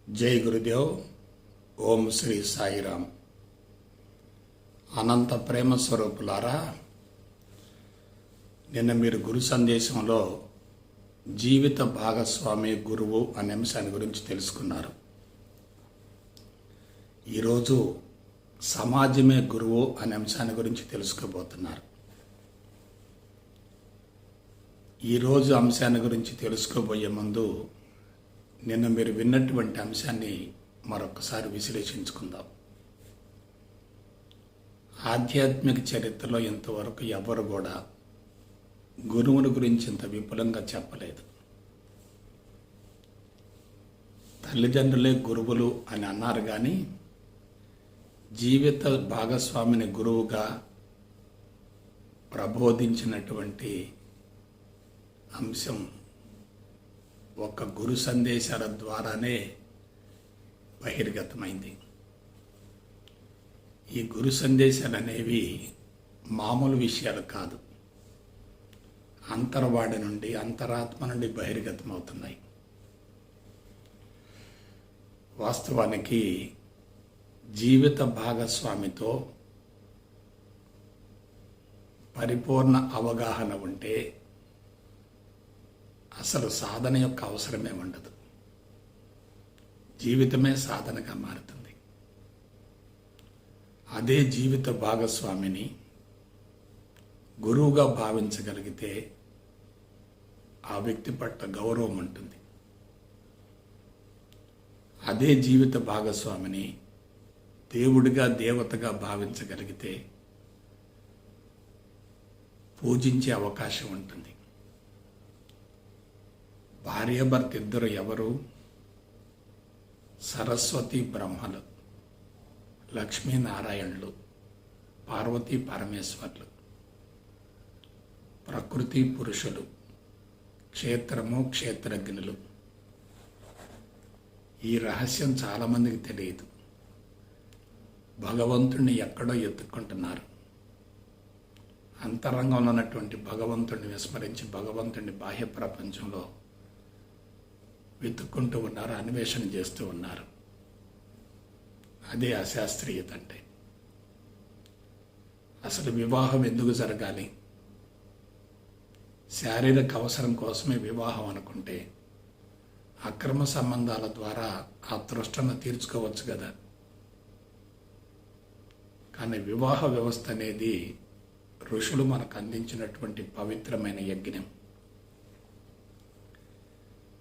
జై గురుదేవ్. ఓం శ్రీ సాయిరామ్. అనంత ప్రేమ స్వరూపులారా, నిన్న మీరు గురు సందేశంలో జీవిత భాగస్వామి గురువు అనే అంశాన్ని గురించి తెలుసుకున్నారు. ఈరోజు సమాజమే గురువు అనే అంశాన్ని గురించి తెలుసుకోబోతున్నారు. ఈరోజు అంశాన్ని గురించి తెలుసుకోబోయే ముందు నిన్న మీరు విన్నటువంటి అంశాన్ని మరొకసారి విశ్లేషించుకుందాం. ఆధ్యాత్మిక చరిత్రలో ఇంతవరకు ఎవరు కూడా గురువుని గురించి ఇంత విపులంగా చెప్పలేదు. తల్లిదండ్రులే గురువులు అని అన్నారు, కానీ జీవిత భాగస్వామిని గురువుగా ప్రబోధించినటువంటి అంశం ఒక గురు సందేశాల ద్వారానే బహిర్గతమైంది. ఈ గురు సందేశాలు అనేవి మామూలు విషయాలు కాదు, అంతర్వాడి నుండి అంతరాత్మ నుండి బహిర్గతమవుతున్నాయి. వాస్తవానికి జీవిత భాగస్వామితో పరిపూర్ణ అవగాహన ఉంటే అసలు సాధన యొక్క అవసరమే ఉండదు. జీవితమే సాధనగా మారుతుంది. అదే జీవిత భాగస్వామిని గురువుగా భావించగలిగితే ఆ వ్యక్తి పట్ల గౌరవం ఉంటుంది. అదే జీవిత భాగస్వామిని దేవుడిగా దేవతగా భావించగలిగితే పూజించే అవకాశం ఉంటుంది. భార్యాభర్త ఇద్దరు ఎవరు? సరస్వతి బ్రహ్మలు, లక్ష్మీనారాయణులు, పార్వతీ పరమేశ్వర్లు, ప్రకృతి పురుషులు, క్షేత్రము క్షేత్రజ్ఞులు. ఈ రహస్యం చాలామందికి తెలియదు. భగవంతుణ్ణి ఎక్కడో ఎత్తుక్కుంటున్నారు. అంతరంగంలో ఉన్నటువంటి భగవంతుడిని విస్మరించి భగవంతుడిని బాహ్య ప్రపంచంలో వెతుక్కుంటూ ఉన్నారు, అన్వేషణ చేస్తూ ఉన్నారు. అదే అశాస్త్రీయత అంటే. అసలు వివాహం ఎందుకు జరగాలి? శారీరక అవసరం కోసమే వివాహం అనుకుంటే అక్రమ సంబంధాల ద్వారా ఆ తృష్ణను తీర్చుకోవచ్చు కదా. కానీ వివాహ వ్యవస్థ అనేది ఋషులు మనకు అందించినటువంటి పవిత్రమైన యజ్ఞం.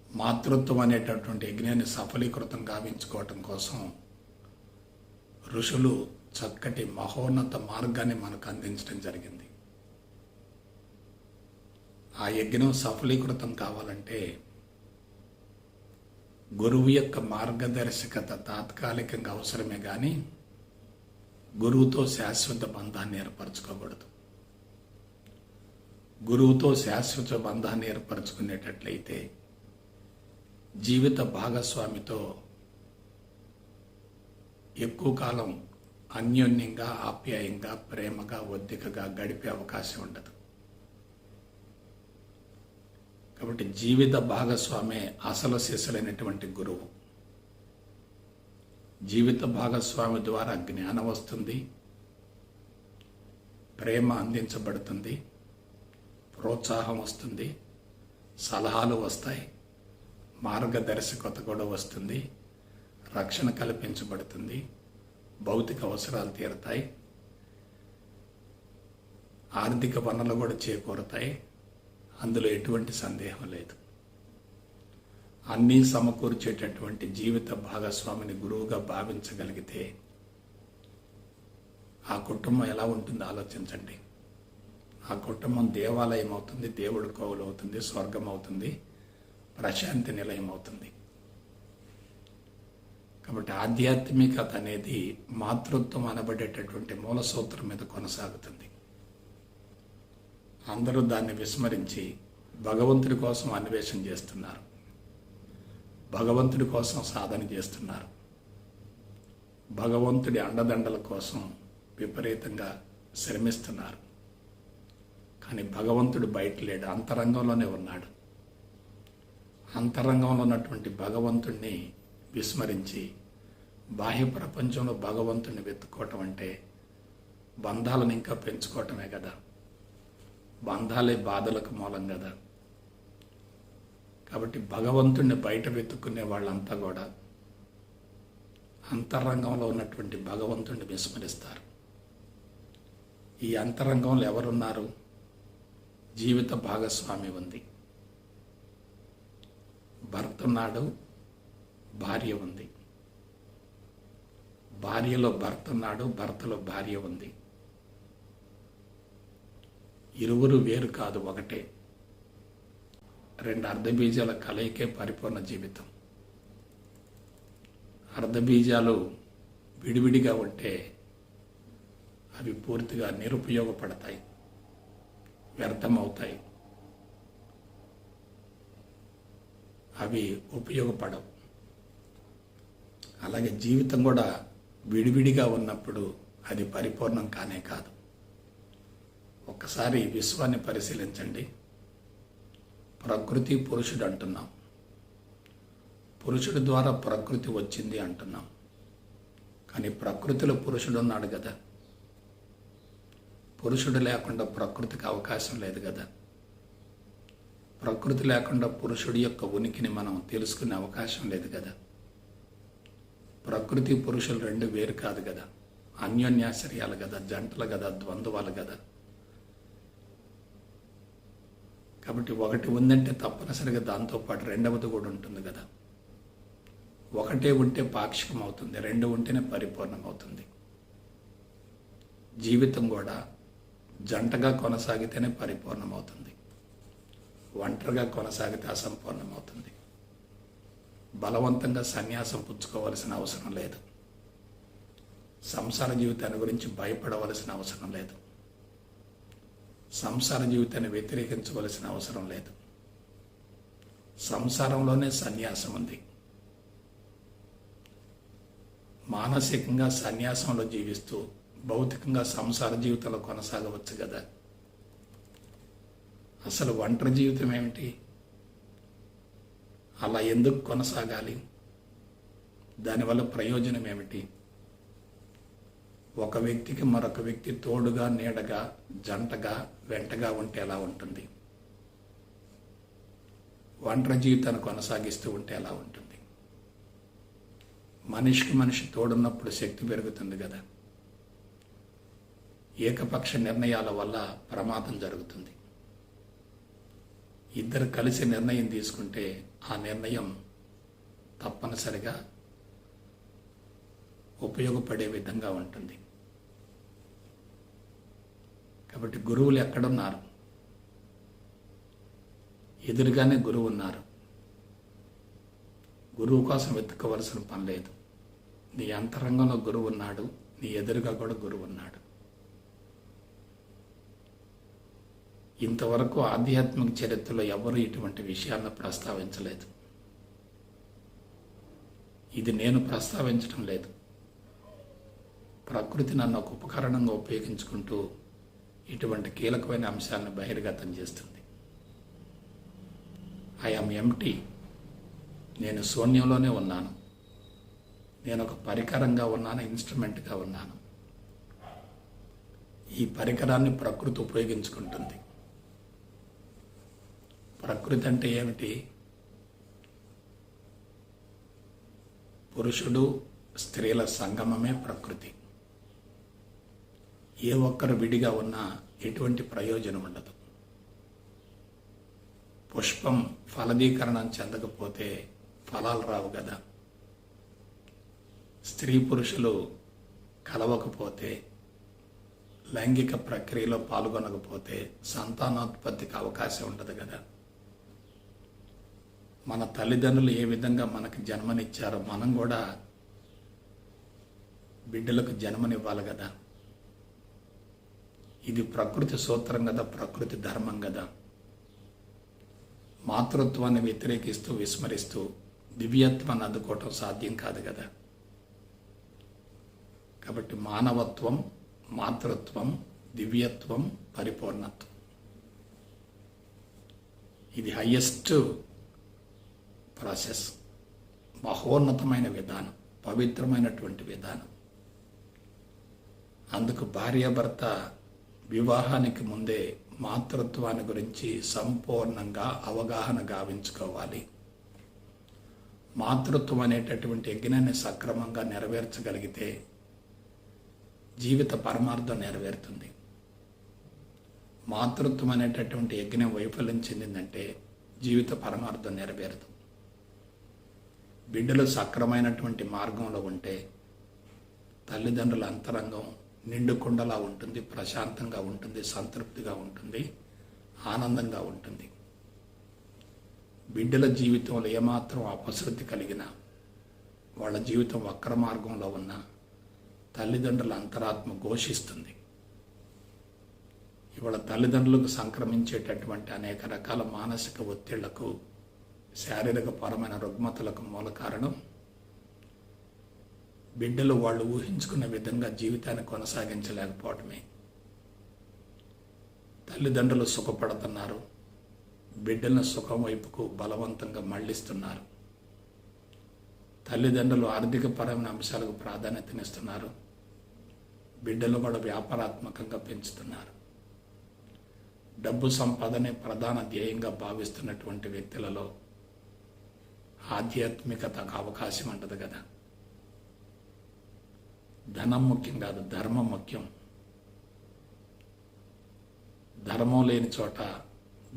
మాతృత్వం అనేటటువంటి యజ్ఞాన్ని సఫలీకృతం గావించుకోవటం కోసం ఋషులు చక్కటి మహోన్నత మార్గాన్ని మనకు అందించడం జరిగింది. ఆ యజ్ఞం సఫలీకృతం కావాలంటే గురువు యొక్క మార్గదర్శకత తాత్కాలికంగా అవసరమే, కానీ గురువుతో శాశ్వత బంధాన్ని ఏర్పరచుకోకూడదు. గురువుతో శాశ్వత బంధాన్ని ఏర్పరచుకునేటట్లయితే జీవిత భాగస్వామితో ఎక్కువ కాలం అన్యోన్యంగా, ఆప్యాయంగా, ప్రేమగా, ఒద్దికగా గడిపే అవకాశం ఉండదు. కాబట్టి జీవిత భాగస్వామే అసలు సిసలైనటువంటి గురువు. జీవిత భాగస్వామి ద్వారా జ్ఞానం వస్తుంది, ప్రేమ అందించబడుతుంది, ప్రోత్సాహం వస్తుంది, సలహాలు వస్తాయి, మార్గదర్శకత కూడా వస్తుంది, రక్షణ కల్పించబడుతుంది, భౌతిక అవసరాలు తీరుతాయి, ఆర్థిక వనరులు కూడా చేకూరుతాయి. అందులో ఎటువంటి సందేహం లేదు. అన్నీ సమకూర్చేటటువంటి జీవిత భాగస్వామిని గురువుగా భావించగలిగితే ఆ కుటుంబం ఎలా ఉంటుందో ఆలోచించండి. ఆ కుటుంబం దేవాలయం అవుతుంది, దేవుడి కోవలు అవుతుంది, స్వర్గం అవుతుంది, ప్రశాంతి నిలయం అవుతుంది. కాబట్టి ఆధ్యాత్మికత అనేది మాతృత్వం అనబడేటటువంటి మూల సూత్రం మీద కొనసాగుతుంది. అందరూ దాన్ని విస్మరించి భగవంతుడి కోసం అన్వేషణ చేస్తున్నారు, భగవంతుడి కోసం సాధన చేస్తున్నారు, భగవంతుడి అండదండల కోసం విపరీతంగా శ్రమిస్తున్నారు. కానీ భగవంతుడు బయట లేడు, అంతరంగంలోనే ఉన్నాడు. అంతరంగంలో ఉన్నటువంటి భగవంతుణ్ణి విస్మరించి బాహ్య ప్రపంచంలో భగవంతుని వెతుక్కోవటం అంటే బంధాలను ఇంకా పెంచుకోవటమే కదా. బంధాలే బాధలకు మూలం కదా. కాబట్టి భగవంతుణ్ణి బయట వెతుక్కునే వాళ్ళంతా కూడా అంతరంగంలో ఉన్నటువంటి భగవంతుణ్ణి విస్మరిస్తారు. ఈ అంతరంగంలో ఎవరున్నారు? జీవిత భాగస్వామి ఉంది, భర్త ఉన్నాడు, భార్య ఉంది. భార్యలో భర్త ఉన్నాడు, భర్తలో భార్య ఉంది. ఇరువురు వేరు కాదు, ఒకటే. రెండు అర్ధబీజాల కలయికే పరిపూర్ణ జీవితం. అర్ధబీజాలు విడివిడిగా ఉంటే అవి పూర్తిగా నిరుపయోగపడతాయి, వ్యర్థమవుతాయి, అవి ఉపయోగపడవు. అలాగే జీవితం కూడా విడివిడిగా ఉన్నప్పుడు అది పరిపూర్ణం కానే కాదు. ఒక్కసారి విశ్వాన్ని పరిశీలించండి. ప్రకృతి పురుషుడు అంటున్నాం, పురుషుడి ద్వారా ప్రకృతి వచ్చింది అంటున్నాం. కానీ ప్రకృతిలో పురుషుడు ఉన్నాడు కదా. పురుషుడు లేకుండా ప్రకృతికి అవకాశం లేదు కదా. ప్రకృతి లేకుండా పురుషుడి యొక్క ఉనికిని మనం తెలుసుకునే అవకాశం లేదు కదా. ప్రకృతి పురుషులు రెండు వేరు కాదు కదా, అన్యోన్యాశ్రయాలు కదా, జంటలు కదా, ద్వంద్వాలు కదా. కాబట్టి ఒకటి ఉందంటే తప్పనిసరిగా దాంతోపాటు రెండవది కూడా ఉంటుంది కదా. ఒకటే ఉంటే పాక్షికం అవుతుంది, రెండు ఉంటేనే పరిపూర్ణం అవుతుంది. జీవితం కూడా జంటగా కొనసాగితేనే పరిపూర్ణం అవుతుంది, ఒంటరిగా కొనసాగితే అసంపూర్ణం అవుతుంది. బలవంతంగా సన్యాసం పుచ్చుకోవలసిన అవసరం లేదు, సంసార జీవితాన్ని గురించి భయపడవలసిన అవసరం లేదు, సంసార జీవితాన్ని వ్యతిరేకించవలసిన అవసరం లేదు. సంసారంలోనే సన్యాసం ఉంది. మానసికంగా సన్యాసంలో జీవిస్తూ భౌతికంగా సంసార జీవితంలో కొనసాగవచ్చు కదా. అసలు ఒంటరి జీవితం ఏమిటి? అలా ఎందుకు కొనసాగాలి? దానివల్ల ప్రయోజనం ఏమిటి? ఒక వ్యక్తికి మరొక వ్యక్తి తోడుగా, నీడగా, జంటగా, వెంటగా ఉంటే ఎలా ఉంటుంది? ఒంటరి జీవితాన్ని కొనసాగిస్తూ ఉంటే ఎలా ఉంటుంది? మనిషికి మనిషి తోడున్నప్పుడు శక్తి పెరుగుతుంది కదా. ఏకపక్ష నిర్ణయాల వల్ల ప్రమాదం జరుగుతుంది. ఇద్దరు కలిసి నిర్ణయం తీసుకుంటే ఆ నిర్ణయం తప్పనిసరిగా ఉపయోగపడే విధంగా ఉంటుంది. కాబట్టి గురువులు ఎక్కడున్నారు? ఎదురుగానే గురువు ఉన్నారు. గురువు కోసం వెతుక్కోవలసిన పని లేదు. నీ అంతరంగంలో గురువు ఉన్నాడు, నీ ఎదురుగా కూడా గురువు ఉన్నాడు. ఇంతవరకు ఆధ్యాత్మిక చరిత్రలో ఎవరు ఇటువంటి విషయాలను ప్రస్తావించలేదు. ఇది నేను ప్రస్తావించడం లేదు. ప్రకృతి నన్ను ఒక ఉపకరణంగా ఉపయోగించుకుంటూ ఇటువంటి కీలకమైన అంశాలను బహిర్గతం చేస్తుంది. I'm empty. నేను శూన్యంలోనే ఉన్నాను. నేను ఒక పరికరంగా ఉన్నాను, ఇన్స్ట్రుమెంట్గా ఉన్నాను. ఈ పరికరాన్ని ప్రకృతి ఉపయోగించుకుంటుంది. ప్రకృతి అంటే ఏమిటి? పురుషుడు స్త్రీల సంగమమే ప్రకృతి. ఏ ఒక్కరు విడిగా ఉన్నా ఎటువంటి ప్రయోజనం ఉండదు. పుష్పం ఫలదీకరణం చెందకపోతే ఫలాలు రావు కదా. స్త్రీ పురుషులు కలవకపోతే, లైంగిక ప్రక్రియలో పాల్గొనకపోతే సంతానోత్పత్తికి అవకాశం ఉండదు కదా. మన తల్లిదండ్రులు ఏ విధంగా మనకు జన్మనిచ్చారో మనం కూడా బిడ్డలకు జన్మనివ్వాలి కదా. ఇది ప్రకృతి సూత్రం కదా, ప్రకృతి ధర్మం కదా. మాతృత్వాన్ని వ్యతిరేకిస్తూ, విస్మరిస్తూ దివ్యత్వాన్ని అందుకోవటం సాధ్యం కాదు కదా. కాబట్టి మానవత్వం, మాతృత్వం, దివ్యత్వం, పరిపూర్ణత్వం, ఇది హయ్యెస్ట్ ప్రాసెస్. మహోన్నతమైన విధానం, పవిత్రమైనటువంటి విధానం. అందుకు భార్యాభర్త వివాహానికి ముందే మాతృత్వాన్ని గురించి సంపూర్ణంగా అవగాహన గావించుకోవాలి. మాతృత్వం అనేటటువంటి యజ్ఞాన్ని సక్రమంగా నెరవేర్చగలిగితే జీవిత పరమార్థం నెరవేరుతుంది. మాతృత్వం అనేటటువంటి యజ్ఞం వైఫల్యం చెందిందంటే జీవిత పరమార్థం నెరవేరదు. బిడ్డలు సక్రమైనటువంటి మార్గంలో ఉంటే తల్లిదండ్రుల అంతరంగం నిండుకుండలా ఉంటుంది, ప్రశాంతంగా ఉంటుంది, సంతృప్తిగా ఉంటుంది, ఆనందంగా ఉంటుంది. బిడ్డల జీవితంలో ఏమాత్రం అపశృతి కలిగినా, వాళ్ళ జీవితం వక్ర మార్గంలో ఉన్న తల్లిదండ్రుల అంతరాత్మ ఘోషిస్తుంది. ఇవాళ తల్లిదండ్రులకు సంక్రమించేటటువంటి అనేక రకాల మానసిక ఒత్తిళ్లకు, శారీరక పరమైన రుగ్మతలకు మూల కారణం బిడ్డలు వాళ్ళు ఊహించుకున్న విధంగా జీవితాన్ని కొనసాగించలేకపోవటమే. తల్లిదండ్రులు సుఖపడుతున్నారు, బిడ్డలను సుఖం వైపుకు బలవంతంగా మళ్లిస్తున్నారు. తల్లిదండ్రులు ఆర్థిక పరమైన అంశాలకు ప్రాధాన్యతనిస్తున్నారు, బిడ్డలు కూడా వ్యాపారాత్మకంగా పెంచుతున్నారు. డబ్బు సంపాదనే ప్రధాన ధ్యేయంగా భావిస్తున్నటువంటి వ్యక్తులలో ఆధ్యాత్మికతకు అవకాశం ఉంటుంది కదా. ధనం ముఖ్యం కాదు, ధర్మం ముఖ్యం. ధర్మం లేని చోట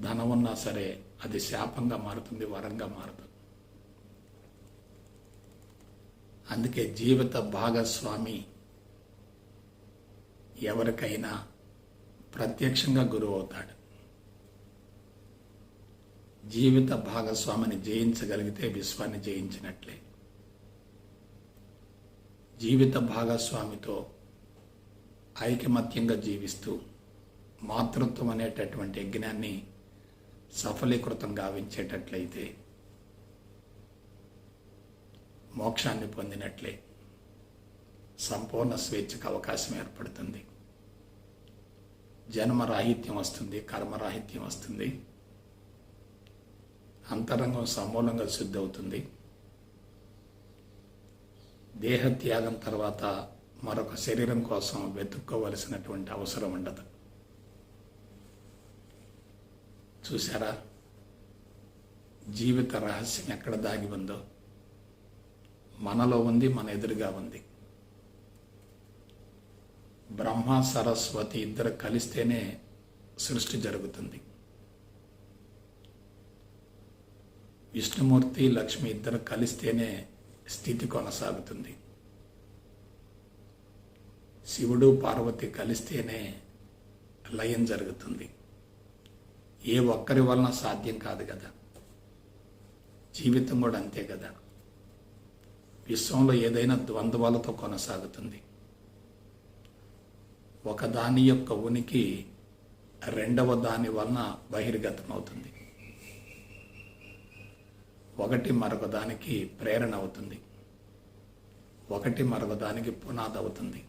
ధనం ఉన్నా సరే అది శాపంగా మారుతుంది, వరంగా మారుతుంది. అందుకే జీవిత భాగస్వామి ఎవరికైనా ప్రత్యక్షంగా గురువు అవుతాడు. జీవిత భాగస్వామిని జయించగలిగితే విశ్వాన్ని జయించినట్లే. జీవిత భాగస్వామితో ఐకమత్యంగా జీవిస్తూ మాతృత్వం అనేటటువంటి యజ్ఞాన్ని సఫలీకృతం గావించేటట్లయితే మోక్షాన్ని పొందినట్లే, సంపూర్ణ స్వేచ్ఛకు అవకాశం ఏర్పడుతుంది. జన్మరాహిత్యం వస్తుంది, కర్మరాహిత్యం వస్తుంది, అంతరంగం సమూలంగా శుద్ధి అవుతుంది. దేహత్యాగం తర్వాత మరొక శరీరం కోసం వెతుక్కోవలసినటువంటి అవసరం ఉండదు. చూసారా జీవిత రహస్యం ఎక్కడ దాగి ఉందో? మనలో ఉంది, మన ఎదురుగా ఉంది. బ్రహ్మ సరస్వతి ఇద్దరు కలిస్తేనే సృష్టి జరుగుతుంది. విష్ణుమూర్తి లక్ష్మి ఇద్దరు కలిస్తేనే స్థితి కొనసాగుతుంది. శివుడు పార్వతి కలిస్తేనే లయం జరుగుతుంది. ఏ ఒక్కరి వలన సాధ్యం కాదు కదా. జీవితం కూడా అంతే కదా. విశ్వంలో ఏదైనా ద్వంద్వాలతో కొనసాగుతుంది. ఒకదాని యొక్క ఉనికి రెండవ దాని వలన బహిర్గతమవుతుంది. ఒకటి మరొక దానికి ప్రేరణ అవుతుంది, ఒకటి మరొక దానికి పునాది అవుతుంది,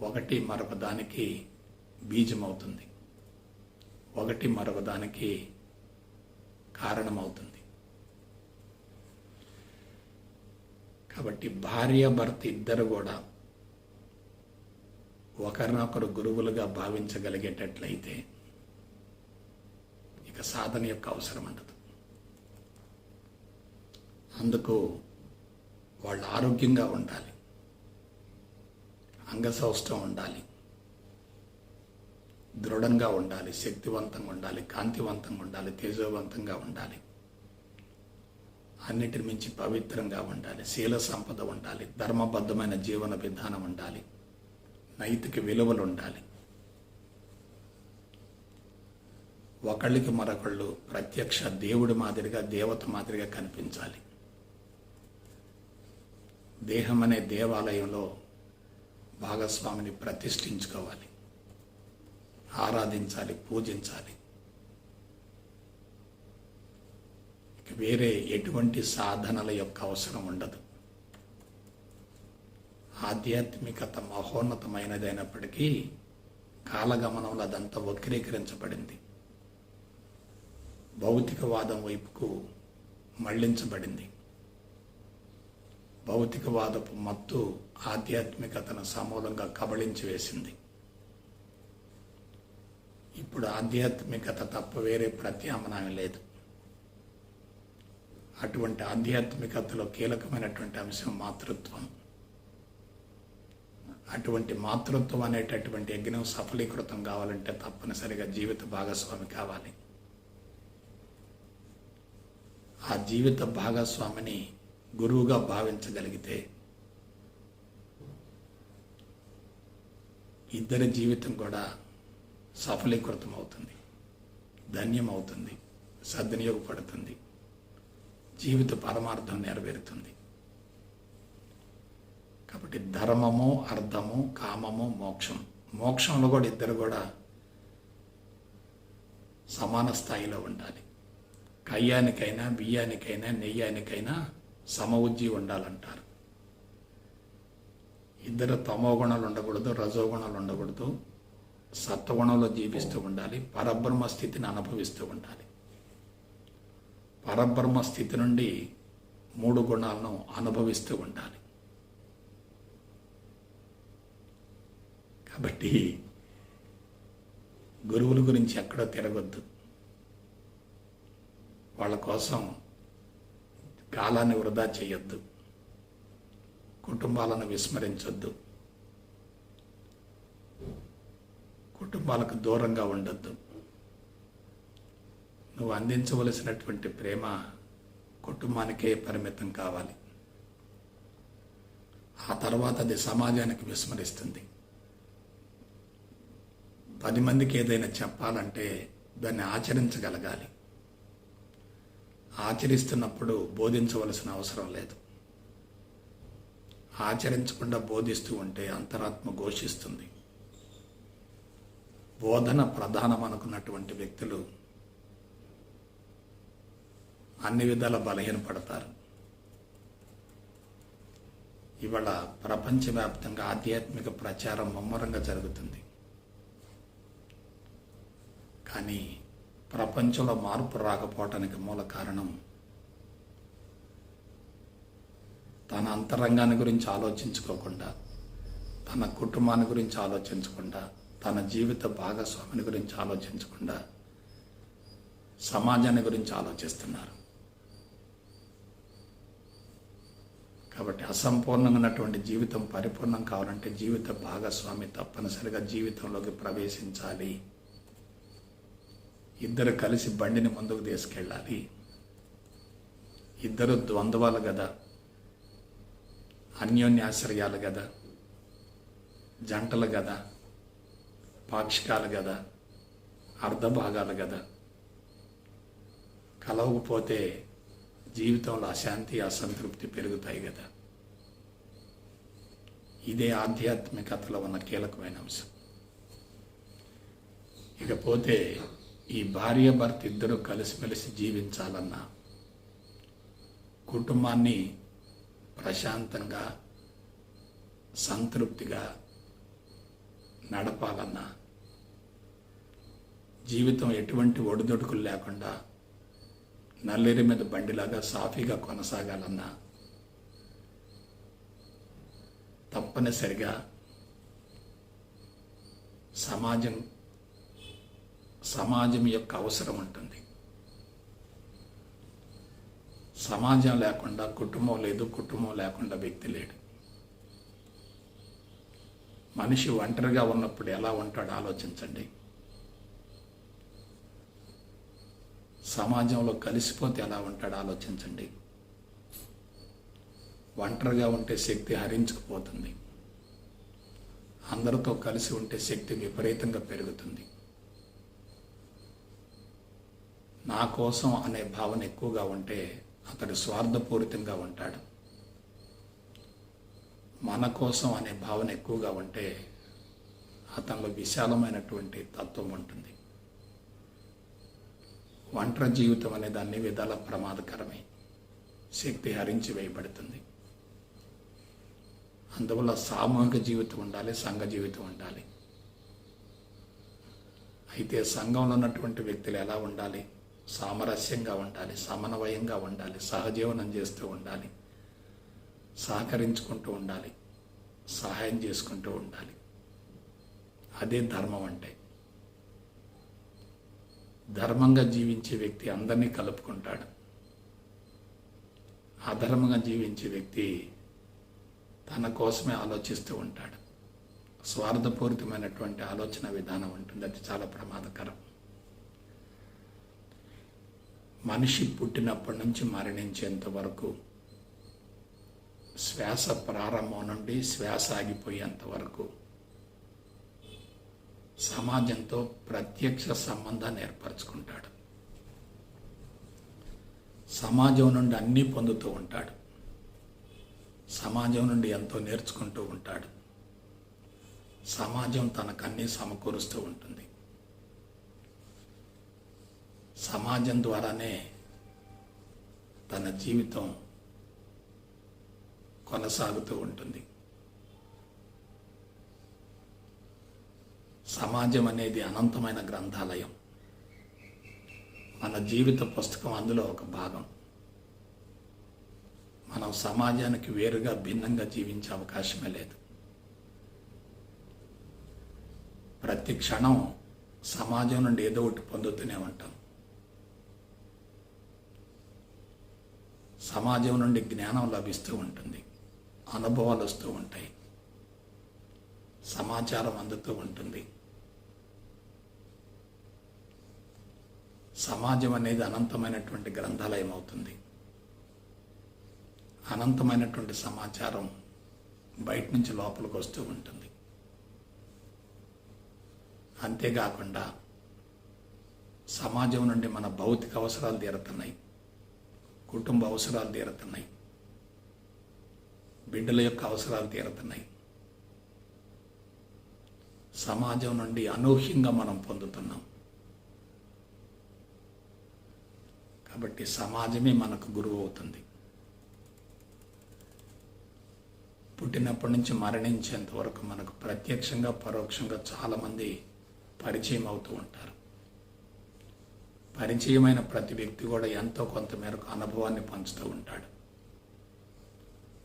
ఒకటి మరొక దానికి బీజం అవుతుంది, ఒకటి మరొక దానికి కారణమవుతుంది. కాబట్టి భార్య భర్త ఇద్దరు కూడా ఒకరినొకరు గురువులుగా భావించగలిగేటట్లయితే ఇక సాధన యొక్క అవసరం ఉండదు. అందుకు వాళ్ళు ఆరోగ్యంగా ఉండాలి, అంగసౌష్ఠం ఉండాలి, దృఢంగా ఉండాలి, శక్తివంతంగా ఉండాలి, కాంతివంతంగా ఉండాలి, తేజోవంతంగా ఉండాలి, అన్నిటిని మించి పవిత్రంగా ఉండాలి, శీల సంపద ఉండాలి, ధర్మబద్ధమైన జీవన విధానం ఉండాలి, నైతిక విలువలు ఉండాలి. ఒకళ్ళకి మరొకళ్ళు ప్రత్యక్ష దేవుడి మాదిరిగా, దేవత మాదిరిగా కనిపించాలి. దేహం అనే దేవాలయంలో భాగస్వామిని ప్రతిష్ఠించుకోవాలి, ఆరాధించాలి, పూజించాలి. ఇక వేరే ఎటువంటి సాధనల యొక్క అవసరం ఉండదు. ఆధ్యాత్మికత మహోన్నతమైనదైనప్పటికీ కాలగమనంలో అదంతా వక్రీకరించబడింది. భౌతికవాదం వైపుకు మళ్లించబడింది. భౌతికవాదపు మత్తు ఆధ్యాత్మికతను సమూలంగా కబళించి వేసింది. ఇప్పుడు ఆధ్యాత్మికత తప్ప వేరే ప్రత్యామ్నాయం లేదు. అటువంటి ఆధ్యాత్మికతలో కీలకమైనటువంటి అంశం మాతృత్వం. అటువంటి మాతృత్వం అనేటటువంటి యజ్ఞం సఫలీకృతం కావాలంటే తప్పనిసరిగా జీవిత భాగస్వామి కావాలి. ఆ జీవిత భాగస్వామిని గురువుగా భావించగలిగితే ఇద్దరి జీవితం కూడా సఫలీకృతం అవుతుంది, ధన్యమవుతుంది, సద్వినియోగపడుతుంది, జీవిత పరమార్థం నెరవేరుతుంది. కాబట్టి ధర్మము, అర్థము, కామము, మోక్షం. మోక్షంలో కూడా ఇద్దరు కూడా సమాన స్థాయిలో ఉండాలి. కయ్యానికైనా, బియ్యానికైనా, నెయ్యానికైనా సమవుజ్జి ఉండాలంటారు. ఇద్దరు తమో గుణాలు ఉండకూడదు, రజోగుణాలు ఉండకూడదు, సత్వగుణంలో జీవిస్తూ ఉండాలి, పరబ్రహ్మ స్థితిని అనుభవిస్తూ ఉండాలి. పరబ్రహ్మ స్థితి నుండి 3 గుణాలను అనుభవిస్తూ ఉండాలి. కాబట్టి గురువుల గురించి ఎక్కడో తిరగొద్దు. వాళ్ళ కోసం కాలాన్ని వృధా చేయొద్దు, కుటుంబాలను విస్మరించొద్దు, కుటుంబాలకు దూరంగా ఉండొద్దు. నువ్వు అందించవలసినటువంటి ప్రేమ కుటుంబానికే పరిమితం కావాలి. ఆ తర్వాత అది సమాజానికి విస్మరిస్తుంది. 10 మందికి ఏదైనా చెప్పాలంటే దాన్ని ఆచరించగలగాలి. ఆచరిస్తున్నప్పుడు బోధించవలసిన అవసరం లేదు. ఆచరించకుండా బోధిస్తూ ఉంటే అంతరాత్మ ఘోషిస్తుంది. బోధన ప్రధానం అనుకున్నటువంటి వ్యక్తులు అన్ని విధాల బలహీనపడతారు. ఇవాళ ప్రపంచవ్యాప్తంగా ఆధ్యాత్మిక ప్రచారం ముమ్మరంగా జరుగుతుంది. కానీ ప్రపంచంలో మార్పు రాకపోవటానికి మూల కారణం తన అంతరంగాన్ని గురించి ఆలోచించుకోకుండా, తన కుటుంబాన్ని గురించి ఆలోచించకుండా, తన జీవిత భాగస్వామిని గురించి ఆలోచించకుండా సమాజాన్ని గురించి ఆలోచిస్తున్నారు. కాబట్టి అసంపూర్ణంగా ఉన్నటువంటి జీవితం పరిపూర్ణం కావాలంటే జీవిత భాగస్వామి తప్పనిసరిగా జీవితంలోకి ప్రవేశించాలి. ఇద్దరు కలిసి బండిని ముందుకు తీసుకెళ్ళాలి. ఇద్దరు ద్వంద్వాలు కదా, అన్యోన్యాశ్రయాలు కదా, జంటలు కదా, పాక్షికాలు కదా, అర్ధభాగాలు కదా. కలవకపోతే జీవితంలో అశాంతి, అసంతృప్తి పెరుగుతాయి కదా. ఇదే ఆధ్యాత్మికతలో ఉన్న కీలకమైన అంశం. ఇకపోతే ఈ భార్య భర్త ఇద్దరు కలిసిమెలిసి జీవించాలన్నా, కుటుంబాన్ని ప్రశాంతంగా సంతృప్తిగా నడపాలన్నా, జీవితం ఎటువంటి ఒడిదొడుకులు లేకుండా నల్లేరు మీద బండిలాగా సాఫీగా కొనసాగాలన్నా తప్పనిసరిగా సమాజం యొక్క అవసరం ఉంటుంది. సమాజం లేకుండా కుటుంబం లేదు, కుటుంబం లేకుండా వ్యక్తి లేడు. మనిషి ఒంటరిగా ఉన్నప్పుడు ఎలా ఉంటాడో ఆలోచించండి. సమాజంలో కలిసిపోతే ఎలా ఉంటాడో ఆలోచించండి. ఒంటరిగా ఉంటే శక్తి హరించుకుపోతుంది. అందరితో కలిసి ఉంటే శక్తి విపరీతంగా పెరుగుతుంది. నా కోసం అనే భావన ఎక్కువగా ఉంటే అతడు స్వార్థపూరితంగా ఉంటాడు. మన కోసం అనే భావన ఎక్కువగా ఉంటే అతనిలో విశాలమైనటువంటి తత్వం ఉంటుంది. ఒంటరి జీవితం అనేది అన్ని విధాల ప్రమాదకరమే. శక్తి హరించి వేయబడుతుంది. అందువల్ల సామూహిక జీవితం ఉండాలి, సంఘ జీవితం ఉండాలి. అయితే సంఘంలో ఉన్నటువంటి వ్యక్తులు ఎలా ఉండాలి? సామరస్యంగా ఉండాలి, సమన్వయంగా ఉండాలి, సహజీవనం చేస్తూ ఉండాలి, సహకరించుకుంటూ ఉండాలి, సహాయం చేసుకుంటూ ఉండాలి. అదే ధర్మం అంటే. ధర్మంగా జీవించే వ్యక్తి అందరినీ కలుపుకుంటాడు. అధర్మంగా జీవించే వ్యక్తి తన కోసమే ఆలోచిస్తూ ఉంటాడు. స్వార్థపూరితమైనటువంటి ఆలోచన విధానం ఉంటుంది. అది చాలా ప్రమాదకరం. మనిషి పుట్టినప్పటి నుంచి మరణించేంత వరకు, శ్వాస ప్రారంభం నుండి శ్వాస ఆగిపోయేంత వరకు సమాజంతో ప్రత్యక్ష సంబంధాన్ని ఏర్పరచుకుంటాడు. సమాజం నుండి అన్నీ పొందుతూ ఉంటాడు. సమాజం నుండి ఎంతో నేర్చుకుంటూ ఉంటాడు. సమాజం తనకన్నీ సమకూరుస్తూ ఉంటుంది. సమాజం ద్వారానే తన జీవితం కొనసాగుతూ ఉంటుంది. సమాజం అనేది అనంతమైన గ్రంథాలయం. మన జీవిత పుస్తకం అందులో ఒక భాగం. మనం సమాజానికి వేరుగా భిన్నంగా జీవించే అవకాశమే లేదు. ప్రతి క్షణం సమాజం నుండి ఏదో ఒకటి పొందుతూనే ఉంటాం. సమాజం నుండి జ్ఞానం లభిస్తూ ఉంటుంది, అనుభవాలు వస్తూ ఉంటాయి, సమాచారం అందుతూ ఉంటుంది. సమాజం అనేది అనంతమైనటువంటి గ్రంథాలయం అవుతుంది. అనంతమైనటువంటి సమాచారం బయట నుంచి లోపలికి వస్తూ ఉంటుంది. అంతేకాకుండా సమాజం నుండి మన భౌతిక అవసరాలు తీరుతున్నాయి, కుటుంబ అవసరాలు తీరుతున్నాయి, బిడ్డల యొక్క అవసరాలు తీరుతున్నాయి. సమాజం నుండి అనూహ్యంగా మనం పొందుతున్నాం. కాబట్టి సమాజమే మనకు గురువు అవుతుంది. పుట్టినప్పటి నుంచి మరణించేంత వరకు మనకు ప్రత్యక్షంగా పరోక్షంగా చాలామంది పరిచయం అవుతూ ఉంటారు. పరిచయమైన ప్రతి వ్యక్తి కూడా ఎంతో కొంత మేరకు అనుభవాన్ని పంచుతూ ఉంటాడు.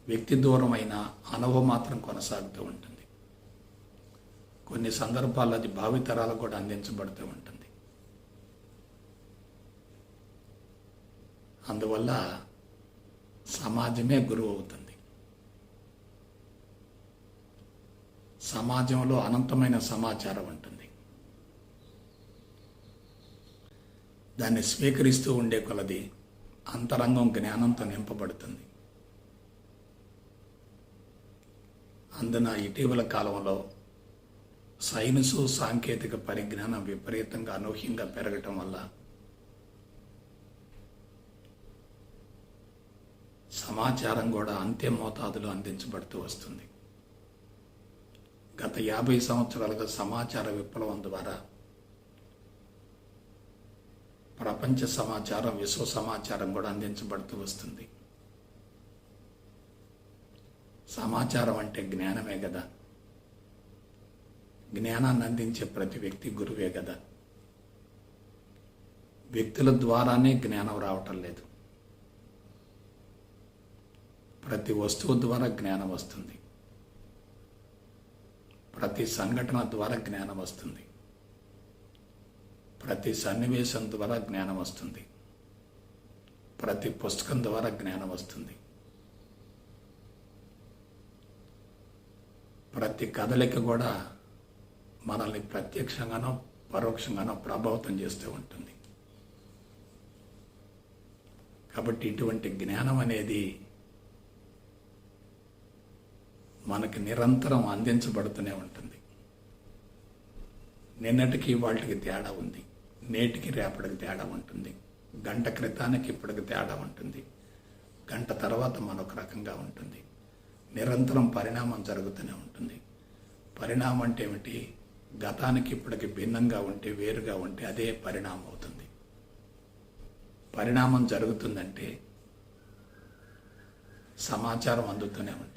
వ్యక్తి దూరం అయిన అనుభవం మాత్రం కొనసాగుతూ ఉంటుంది. కొన్ని సందర్భాల్లో అది భావితరాలకు కూడా అందించబడుతూ ఉంటుంది. అందువల్ల సమాజమే గురువు అవుతుంది. సమాజంలో అనంతమైన సమాచారం ఉంటుంది. దాన్ని స్వీకరిస్తూ ఉండే కొలది అంతరంగం జ్ఞానంతో నింపబడుతుంది. అందున ఇటీవల కాలంలో సైన్సు సాంకేతిక పరిజ్ఞానం విపరీతంగా అనూహ్యంగా పెరగటం వల్ల సమాచారం కూడా అంతే మోతాదులో అందించబడుతూ వస్తుంది. గత 50 సంవత్సరాలుగా సమాచార విప్లవం ద్వారా ప్రపంచ సమాచారం, విశ్వ సమాచారం కూడా అందించబడుతూ వస్తుంది. సమాచారం అంటే జ్ఞానమే కదా. జ్ఞానాన్ని అందించే ప్రతి వ్యక్తి గురువే కదా. వ్యక్తుల ద్వారానే జ్ఞానం రావటం లేదు. ప్రతి వస్తువు ద్వారా జ్ఞానం వస్తుంది. ప్రతి సంఘటన ద్వారా జ్ఞానం వస్తుంది. ప్రతి సన్నివేశం ద్వారా జ్ఞానం వస్తుంది. ప్రతి పుస్తకం ద్వారా జ్ఞానం వస్తుంది. ప్రతి కదలిక కూడా మనల్ని ప్రత్యక్షంగానో పరోక్షంగానో ప్రభావితం చేస్తూ ఉంటుంది. కాబట్టి ఇటువంటి జ్ఞానం అనేది మనకి నిరంతరం అందించబడుతూనే ఉంటుంది. నిన్నటికి వాటికి తేడా ఉంది, నేటికి రేపటికి తేడా ఉంటుంది, గంట క్రితానికి ఇప్పటికి తేడా ఉంటుంది, గంట తర్వాత మరొక రకంగా ఉంటుంది. నిరంతరం పరిణామం జరుగుతూనే ఉంటుంది. పరిణామం అంటే ఏమిటి? గతానికి ఇప్పటికి భిన్నంగా ఉంటే, వేరుగా ఉంటే అదే పరిణామం అవుతుంది. పరిణామం జరుగుతుందంటే సమాచారం అందుతూనే ఉంటుంది.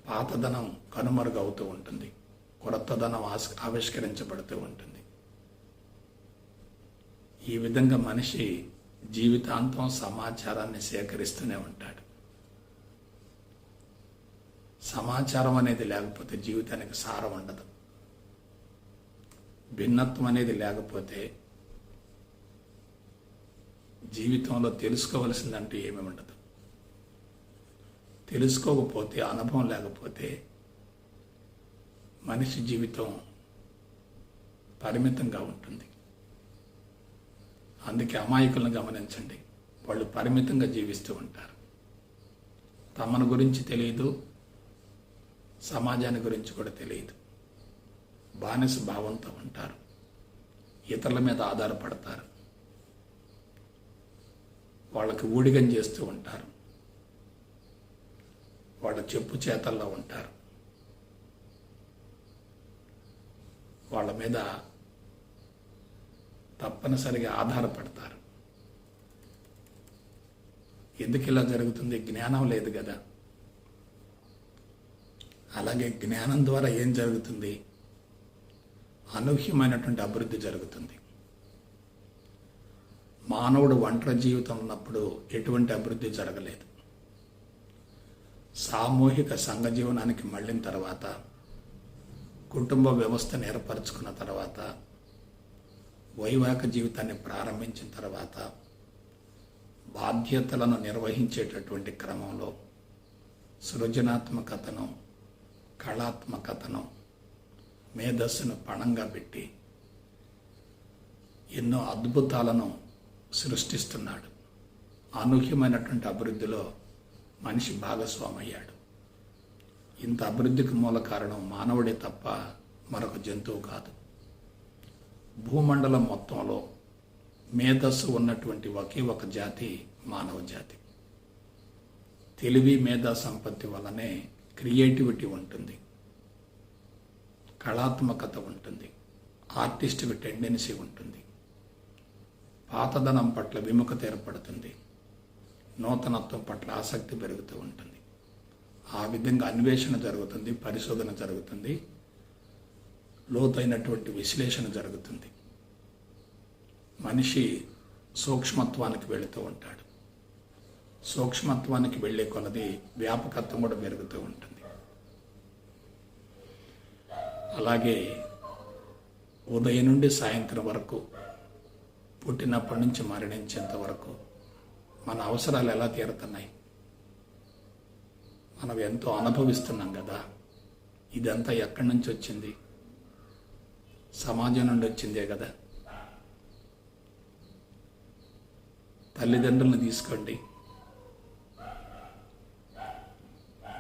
పాతదనం కనుమరుగవుతూ ఉంటుంది, కొత్తదనం ఆవిష్కరించబడుతూ ఉంటుంది. ఈ విధంగా మనిషి జీవితాంతం సమాచారాన్ని సేకరిస్తూనే ఉంటాడు. సమాచారం అనేది లేకపోతే జీవితానికి సారం ఉండదు. భిన్నత్వం అనేది లేకపోతే జీవితంలో తెలుసుకోవలసిందంటూ ఏమీ ఉండదు. తెలుసుకోకపోతే, అనుభవం లేకపోతే మనిషి జీవితం పరిమితంగా ఉంటుంది. అందుకే అమాయకులను గమనించండి, వాళ్ళు పరిమితంగా జీవిస్తూ ఉంటారు. తమను గురించి తెలియదు, సమాజాన్ని గురించి కూడా తెలియదు. బానిస భావంతో ఉంటారు, ఇతరుల మీద ఆధారపడతారు, వాళ్ళకి ఊడిగం చేస్తూ ఉంటారు, వాళ్ళ చెప్పు చేతల్లో ఉంటారు, వాళ్ళ మీద తప్పనిసరిగా ఆధారపడతారు. ఎందుకు ఇలా జరుగుతుంది? జ్ఞానం లేదు కదా. అలాగే జ్ఞానం ద్వారా ఏం జరుగుతుంది? అనూహ్యమైనటువంటి అభివృద్ధి జరుగుతుంది. మానవుడు ఒంటరి జీవితం ఉన్నప్పుడు ఎటువంటి అభివృద్ధి జరగలేదు. సామూహిక సంఘ జీవనానికి మళ్ళిన తర్వాత, కుటుంబ వ్యవస్థను ఏర్పరచుకున్న తర్వాత, వైవాహిక జీవితాన్ని ప్రారంభించిన తర్వాత, బాధ్యతలను నిర్వహించేటటువంటి క్రమంలో సృజనాత్మకతను, కళాత్మకతను, మేధస్సును పణంగా పెట్టి ఎన్నో అద్భుతాలను సృష్టిస్తున్నాడు. అనూహ్యమైనటువంటి అభివృద్ధిలో మనిషి భాగస్వామయ్యాడు. ఇంత అభివృద్ధికి మూల కారణం మానవుడే తప్ప మరొక జంతువు కాదు. భూమండలం మొత్తంలో మేధస్సు ఉన్నటువంటి ఒకే ఒక జాతి మానవ జాతి. తెలివి, మేధా సంపత్తి వల్లనే క్రియేటివిటీ ఉంటుంది, కళాత్మకత ఉంటుంది, ఆర్టిస్టిక్ టెండెన్సీ ఉంటుంది, పాతదనం పట్ల విముఖత ఏర్పడుతుంది, నూతనత్వం పట్ల ఆసక్తి పెరుగుతూ ఉంటుంది. ఆ విధంగా అన్వేషణ జరుగుతుంది, పరిశోధన జరుగుతుంది, లోతైనటువంటి విశ్లేషణ జరుగుతుంది. మనిషి సూక్ష్మత్వానికి వెళుతూ ఉంటాడు. సూక్ష్మత్వానికి వెళ్ళే కొలది వ్యాపకత్వం కూడా పెరుగుతూ ఉంటుంది. అలాగే ఉదయం నుండి సాయంత్రం వరకు, పుట్టినప్పటి నుంచి మరణించేంత వరకు మన అవసరాలు ఎలా తీరుతున్నాయి? మనం ఎంతో అనుభవిస్తున్నాం కదా. ఇదంతా ఎక్కడి నుంచి వచ్చింది? సమాజం నుండి వచ్చిందే కదా. తల్లిదండ్రులను తీసుకోండి,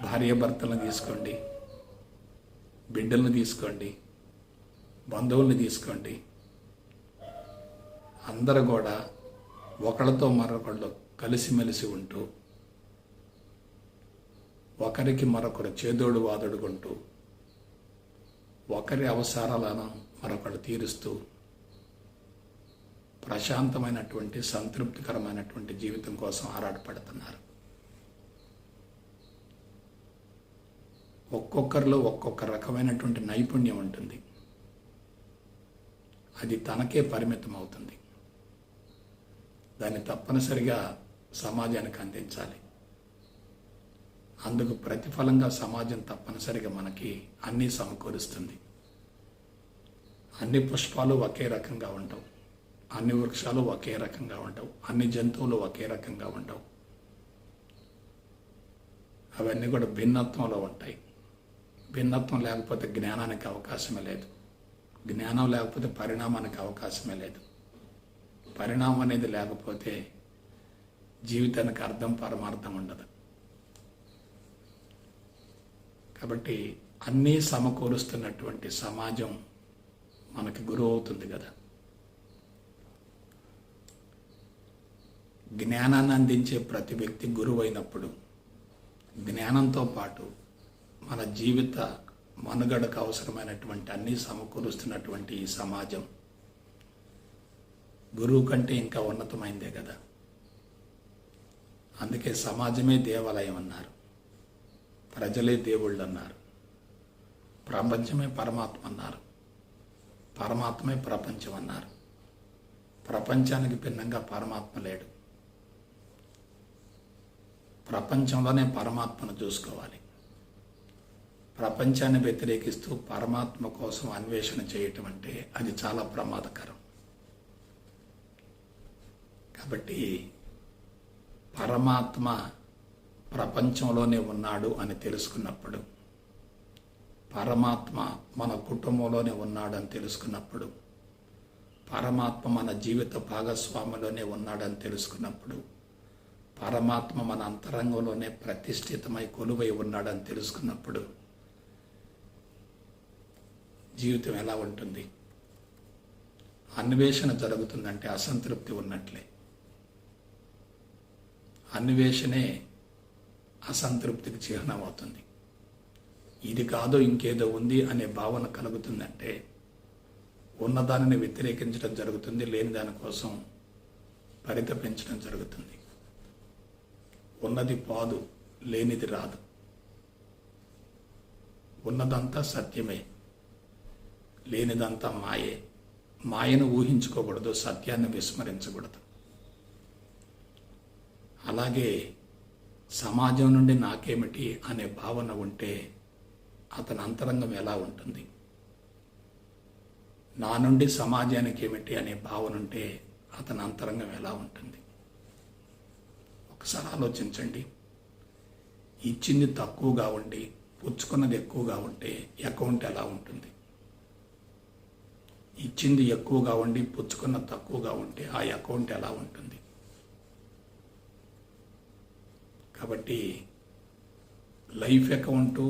భార్యాభర్తలను తీసుకోండి, బిడ్డలను తీసుకోండి, బంధువుల్ని తీసుకోండి. అందరూ కూడా ఒకళ్ళతో మరొకళ్ళు కలిసిమెలిసి ఉంటూ, ఒకరికి మరొకరు చేదోడు వాదోడుకుంటూ, ఒకరి అవసరాలను మరొకరు తీరుస్తూ ప్రశాంతమైనటువంటి, సంతృప్తికరమైనటువంటి జీవితం కోసం ఆరాటపడుతున్నారు. ఒక్కొక్కరిలో ఒక్కొక్క రకమైనటువంటి నైపుణ్యం ఉంటుంది. అది తనకే పరిమితం అవుతుంది. దాన్ని తప్పనిసరిగా సమాజానికి అందించాలి. అందుకు ప్రతిఫలంగా సమాజం తప్పనిసరిగా మనకి అన్నీ సమకూరుస్తుంది. అన్ని పుష్పాలు ఒకే రకంగా ఉండవు, అన్ని వృక్షాలు ఒకే రకంగా ఉండవు, అన్ని జంతువులు ఒకే రకంగా ఉండవు. అవన్నీ కూడా భిన్నత్వంలో ఉంటాయి. భిన్నత్వం లేకపోతే జ్ఞానానికి అవకాశమే లేదు. జ్ఞానం లేకపోతే పరిణామానికి అవకాశమే లేదు. పరిణామం అనేది లేకపోతే జీవితానికి అర్థం, పరమార్థం ఉండదు. కాబట్టి అన్నీ సమకూరుస్తున్నటువంటి సమాజం మనకి గురువు అవుతుంది కదా. జ్ఞానాన్ని అందించే ప్రతి వ్యక్తి గురువు అయినప్పుడు, జ్ఞానంతో పాటు మన జీవిత మనుగడకు అవసరమైనటువంటి అన్నీ సమకూరుస్తున్నటువంటి ఈ సమాజం గురువు కంటే ఇంకా ఉన్నతమైందే కదా. అందుకే సమాజమే దేవాలయం అన్నారు, ప్రజలే దేవుళ్ళు అన్నారు, ప్రపంచమే పరమాత్మ అన్నారు, పరమాత్మే ప్రపంచం అన్నారు, ప్రపంచానికి భిన్నంగా పరమాత్మ లేడు. ప్రపంచంలోనే పరమాత్మను చూసుకోవాలి. ప్రపంచాన్ని వ్యతిరేకిస్తూ పరమాత్మ కోసం అన్వేషణ చేయటం అంటే అది చాలా ప్రమాదకరం. కాబట్టి పరమాత్మ ప్రపంచంలోనే ఉన్నాడు అని తెలుసుకున్నప్పుడు, పరమాత్మ మన కుటుంబంలోనే ఉన్నాడు అని తెలుసుకున్నప్పుడు, పరమాత్మ మన జీవిత భాగస్వామిలోనే ఉన్నాడని తెలుసుకున్నప్పుడు, పరమాత్మ మన అంతరంగంలోనే ప్రతిష్ఠితమై కొలువై ఉన్నాడని తెలుసుకున్నప్పుడు జీవితం ఎలా ఉంటుంది? అన్వేషణ జరుగుతుందంటే అసంతృప్తి ఉన్నట్లే. అన్వేషణే అసంతృప్తికి చిహ్నం అవుతుంది. ఇది కాదో ఇంకేదో ఉంది అనే భావన కలుగుతుందంటే ఉన్నదానిని వ్యతిరేకించడం జరుగుతుంది, లేని దానికోసం పరితపించడం జరుగుతుంది. ఉన్నది పోదు, లేనిది రాదు. ఉన్నదంతా సత్యమే, లేనిదంతా మాయే. మాయను ఊహించుకోకూడదు, సత్యాన్ని విస్మరించకూడదు. అలాగే సమాజం నుండి నాకేమిటి అనే భావన ఉంటే అతని అంతరంగం ఎలా ఉంటుంది? నా నుండి సమాజానికి ఏమిటి అనే భావన ఉంటే అతని అంతరంగం ఎలా ఉంటుంది? ఒకసారి ఆలోచించండి. ఇచ్చింది తక్కువగా ఉండి పుచ్చుకున్నది ఎక్కువగా ఉంటే అకౌంట్ ఎలా ఉంటుంది? ఇచ్చింది ఎక్కువగా ఉండి పుచ్చుకున్నది తక్కువగా ఉంటే ఆ అకౌంట్ ఎలా ఉంటుంది? కాబట్టి లైఫ్ అకౌంటు,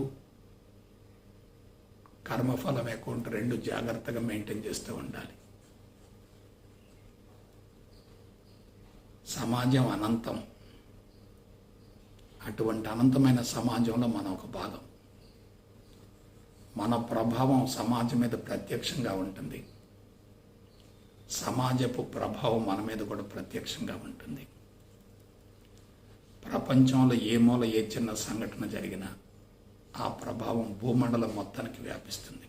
కర్మఫలం అకౌంట్ రెండు జాగ్రత్తగా మెయింటైన్ చేస్తూ ఉండాలి. సమాజం అనంతం. అటువంటి అనంతమైన సమాజంలో మనం ఒక భాగం. మన ప్రభావం సమాజం మీద ప్రత్యక్షంగా ఉంటుంది. సమాజపు ప్రభావం మన మీద కూడా ప్రత్యక్షంగా ఉంటుంది. ప్రపంచంలో ఏ మూల ఏ చిన్న సంఘటన జరిగినా ఆ ప్రభావం భూమండలం మొత్తానికి వ్యాపిస్తుంది.